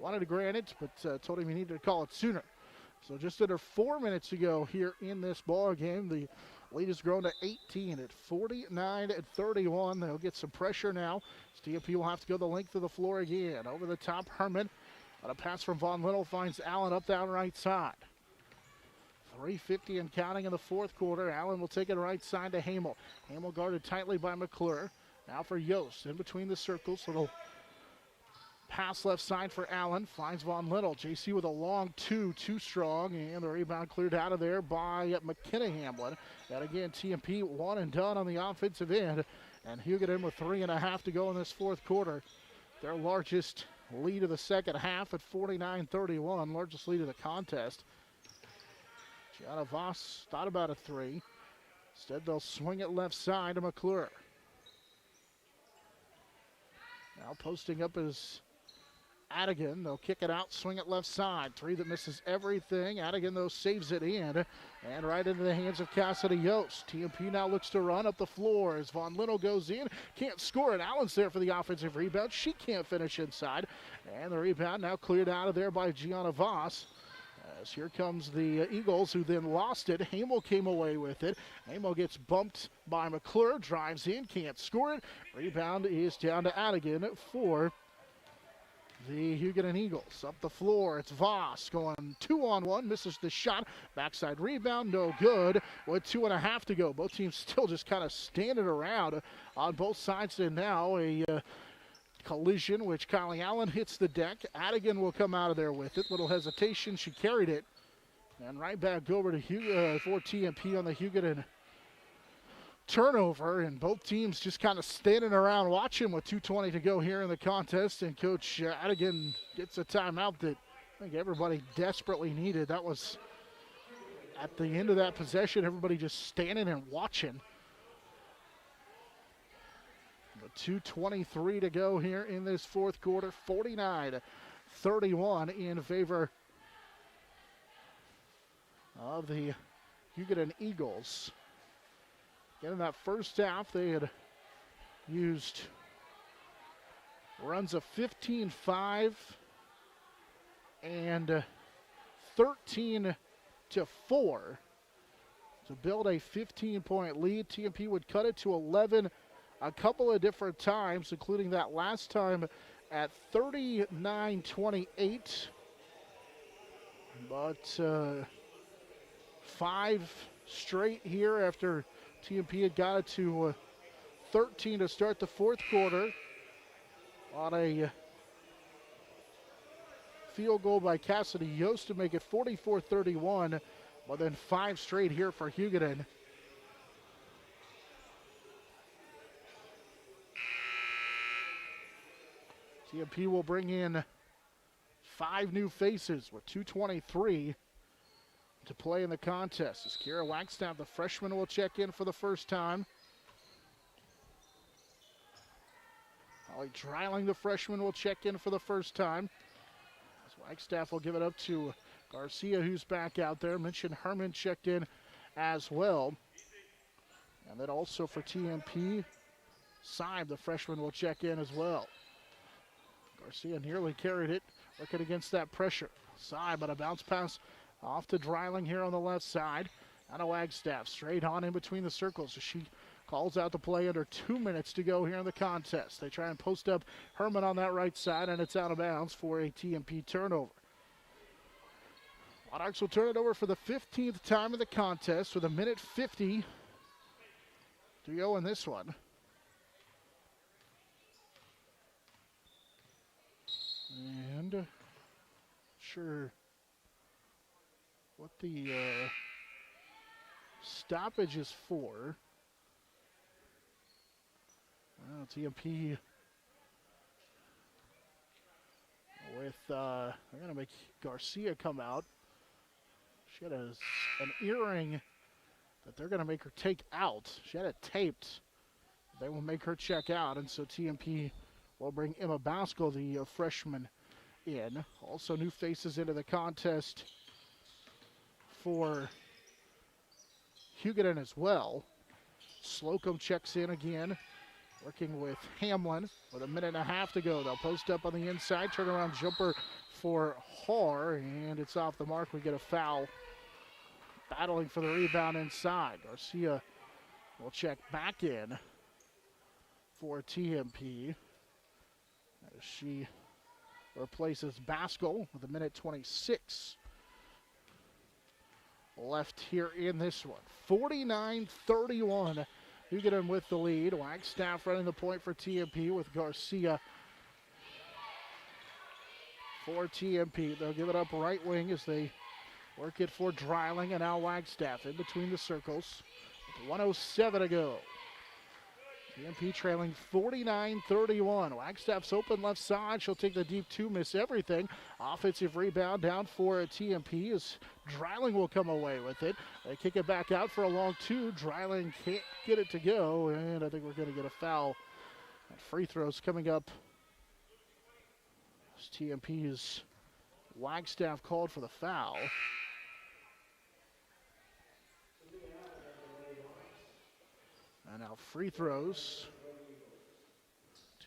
wanted to grant it, but told him he needed to call it sooner. So just under 4 minutes to go here in this ball game. The lead has grown to 18 at 49-31. They'll get some pressure now. TMP will have to go the length of the floor again. Over the top, Herman. On a pass from Von Little finds Allen up down right side. 3:50 and counting in the fourth quarter. Allen will take it right side to Hamel. Hamel guarded tightly by McClure. Now for Yost in between the circles. Little pass left side for Allen, finds Von Little. JC with a long two, too strong, and the rebound cleared out of there by McKenna Hamlin. And again, TMP one and done on the offensive end, and Hugoton with 3.5 to go in this fourth quarter. Their largest lead of the second half at 49-31, largest lead of the contest. Gianna Voss thought about a 3. Instead, they'll swing it left side to McClure. Now posting up is Adigan. They'll kick it out, swing it left side. 3 that misses everything. Adigan, though, saves it in. And right into the hands of Cassidy Yost. TMP now looks to run up the floor as Von Little goes in. Can't score it. Allen's there for the offensive rebound. She can't finish inside. And the rebound now cleared out of there by Gianna Voss. As here comes the Eagles, who then lost it. Hamel came away with it. Hamel gets bumped by McClure. Drives in, can't score it. Rebound is down to Adigan for the Hugoton Eagles. Up the floor, it's Voss going 2-on-1, misses the shot. Backside rebound, no good, with 2.5 to go. Both teams still just kind of standing around on both sides. And now a collision, which Kylie Allen hits the deck. Adigan will come out of there with it. Little hesitation, she carried it. And right back over to for TMP on the Hugoton turnover, and both teams just kind of standing around watching with 2:20 to go here in the contest. And Coach Adigan gets a timeout that I think everybody desperately needed. That was at the end of that possession, everybody just standing and watching. But 2:23 to go here in this fourth quarter, 49-31 in favor of the Hugoton Eagles. Again, in that first half, they had used runs of 15-5 and 13-4 to build a 15-point lead. TMP would cut it to 11 a couple of different times, including that last time at 39-28. But 5 straight here after TMP had got it to 13 to start the fourth quarter on a field goal by Cassidy Yost to make it 44-31, but then 5 straight here for Hugoton. TMP will bring in 5 new faces with 2:23 to play in the contest. As Kira Wagstaff, the freshman, will check in for the first time. Holly Dreiling, the freshman, will check in for the first time. As Wagstaff will give it up to Garcia, who's back out there. Mentioned Herman checked in as well. And then also for TMP, Syme, the freshman, will check in as well. Garcia nearly carried it, working against that pressure. Syme on a bounce pass off to Dreiling here on the left side. Anna Wagstaff straight on in between the circles as she calls out the play under 2 minutes to go here in the contest. They try and post up Herman on that right side, and it's out of bounds for a TMP turnover. Monarchs will turn it over for the 15th time in the contest with 1:50 to go in this one. And sure what the stoppage is for. TMP with, they're going to make Garcia come out. She had an earring that they're going to make her take out. She had it taped. They will make her check out, and so TMP will bring Emma Baskel, the freshman, in. Also new faces into the contest for Hugoton as well. Slocum checks in again, working with Hamlin with 1.5 to go. They'll post up on the inside, turnaround jumper for Haar, and it's off the mark. We get a foul. Battling for the rebound inside. Garcia will check back in for TMP as she replaces Baskel with 1:26 left here in this one. 49-31. Hugoton with the lead. Wagstaff running the point for TMP with Garcia for TMP. They'll give it up right wing as they work it for Dreiling, and now Wagstaff in between the circles with 1:07 to go. TMP trailing 49-31. Wagstaff's open left side. She'll take the deep 2, miss everything. Offensive rebound down for TMP as Dreiling will come away with it. They kick it back out for a long 2. Dreiling can't get it to go, and I think we're going to get a foul. And free throws coming up as TMP's Wagstaff called for the foul. And now free throws.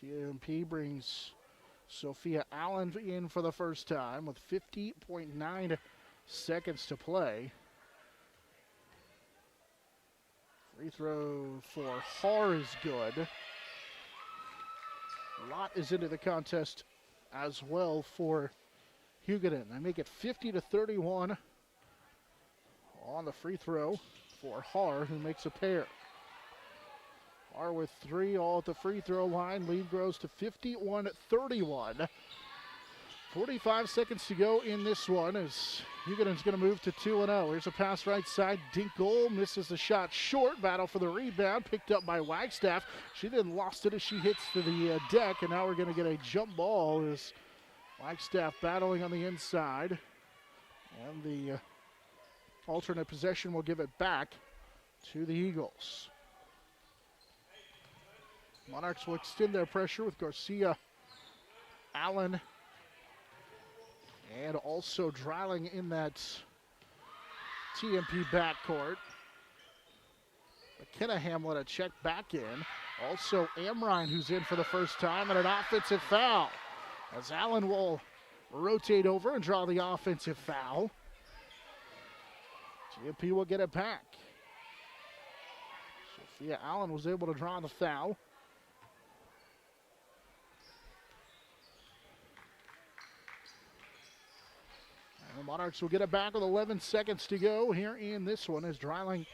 TMP brings Sophia Allen in for the first time with 50.9 seconds to play. Free throw for Haar is good. Lott is into the contest as well for Hugoton. They make it 50-31 on the free throw for Haar, who makes a pair. Haar with 3, all at the free throw line. Lead grows to 51-31. 45 seconds to go in this one as Hugoton's going to move to 2-0. Here's a pass right side. Dinkle misses the shot short. Battle for the rebound. Picked up by Wagstaff. She then lost it as she hits to the deck. And now we're going to get a jump ball as Wagstaff battling on the inside. And the alternate possession will give it back to the Eagles. Monarchs will extend their pressure with Garcia, Allen, and also Dreiling in that TMP backcourt. McKenna Hamlin a check back in. Also Amrine, who's in for the first time, and an offensive foul. As Allen will rotate over and draw the offensive foul. TMP will get it back. Sophia Allen was able to draw the foul. The Monarchs will get it back with 11 seconds to go here in this one as Dreiling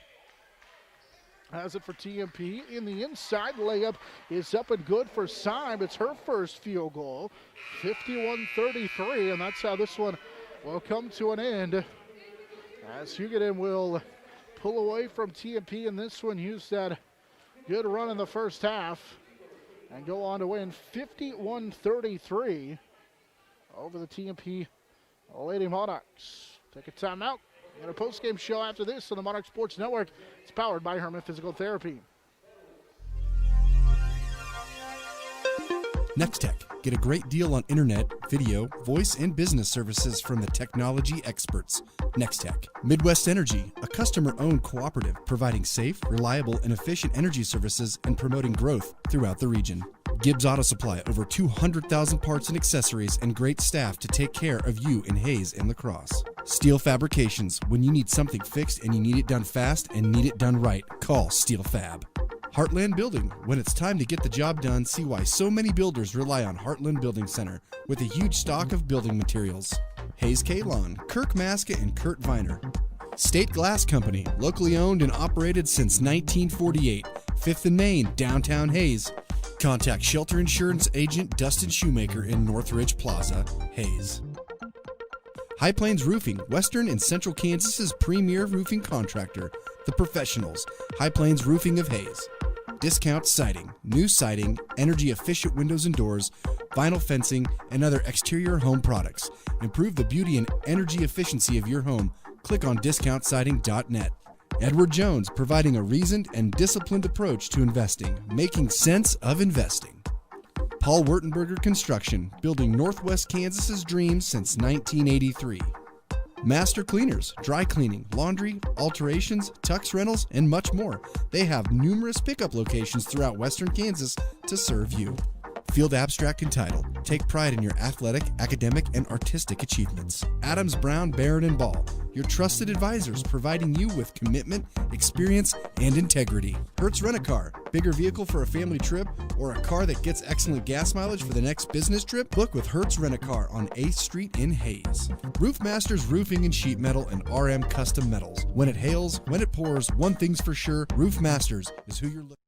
has it for TMP. In the inside, layup is up and good for Syme. It's her first field goal, 51-33, and that's how this one will come to an end as Hugoton will pull away from TMP in this one, use that good run in the first half, and go on to win 51-33 over the TMP Lady Monarchs. Take a timeout. We got a post-game show after this on the Monarch Sports Network. It's powered by Herman Physical Therapy. Next Tech. Get a great deal on internet, video, voice, and business services from the technology experts. Next Tech. Midwest Energy, a customer-owned cooperative providing safe, reliable, and efficient energy services and promoting growth throughout the region. Gibbs Auto Supply, over 200,000 parts and accessories and great staff to take care of you in Hays and La Crosse. Steel Fabrications, when you need something fixed and you need it done fast and need it done right, call Steel Fab. Heartland Building, when it's time to get the job done, see why so many builders rely on Heartland Building Center with a huge stock of building materials. Hays K-Lawn, Kirk Maska and Kurt Viner. State Glass Company, locally owned and operated since 1948, 5th and Main, downtown Hays. Contact Shelter Insurance Agent Dustin Shoemaker in Northridge Plaza, Hays. High Plains Roofing, Western and Central Kansas's premier roofing contractor, The Professionals, High Plains Roofing of Hays. Discount Siding, new siding, energy-efficient windows and doors, vinyl fencing, and other exterior home products. Improve the beauty and energy efficiency of your home. Click on discountsiding.net. Edward Jones, providing a reasoned and disciplined approach to investing, making sense of investing. Paul Wurtenberger Construction, building Northwest Kansas's dreams since 1983. Master Cleaners, dry cleaning, laundry, alterations, tux rentals, and much more. They have numerous pickup locations throughout Western Kansas to serve you. Field Abstract and Title. Take pride in your athletic, academic, and artistic achievements. Adams, Brown, Barron, and Ball. Your trusted advisors providing you with commitment, experience, and integrity. Hertz Rent-A-Car. Bigger vehicle for a family trip or a car that gets excellent gas mileage for the next business trip? Book with Hertz Rent-A-Car on 8th Street in Hays. Roof Masters Roofing and Sheet Metal and RM Custom Metals. When it hails, when it pours, one thing's for sure, Roof Masters is who you're looking for.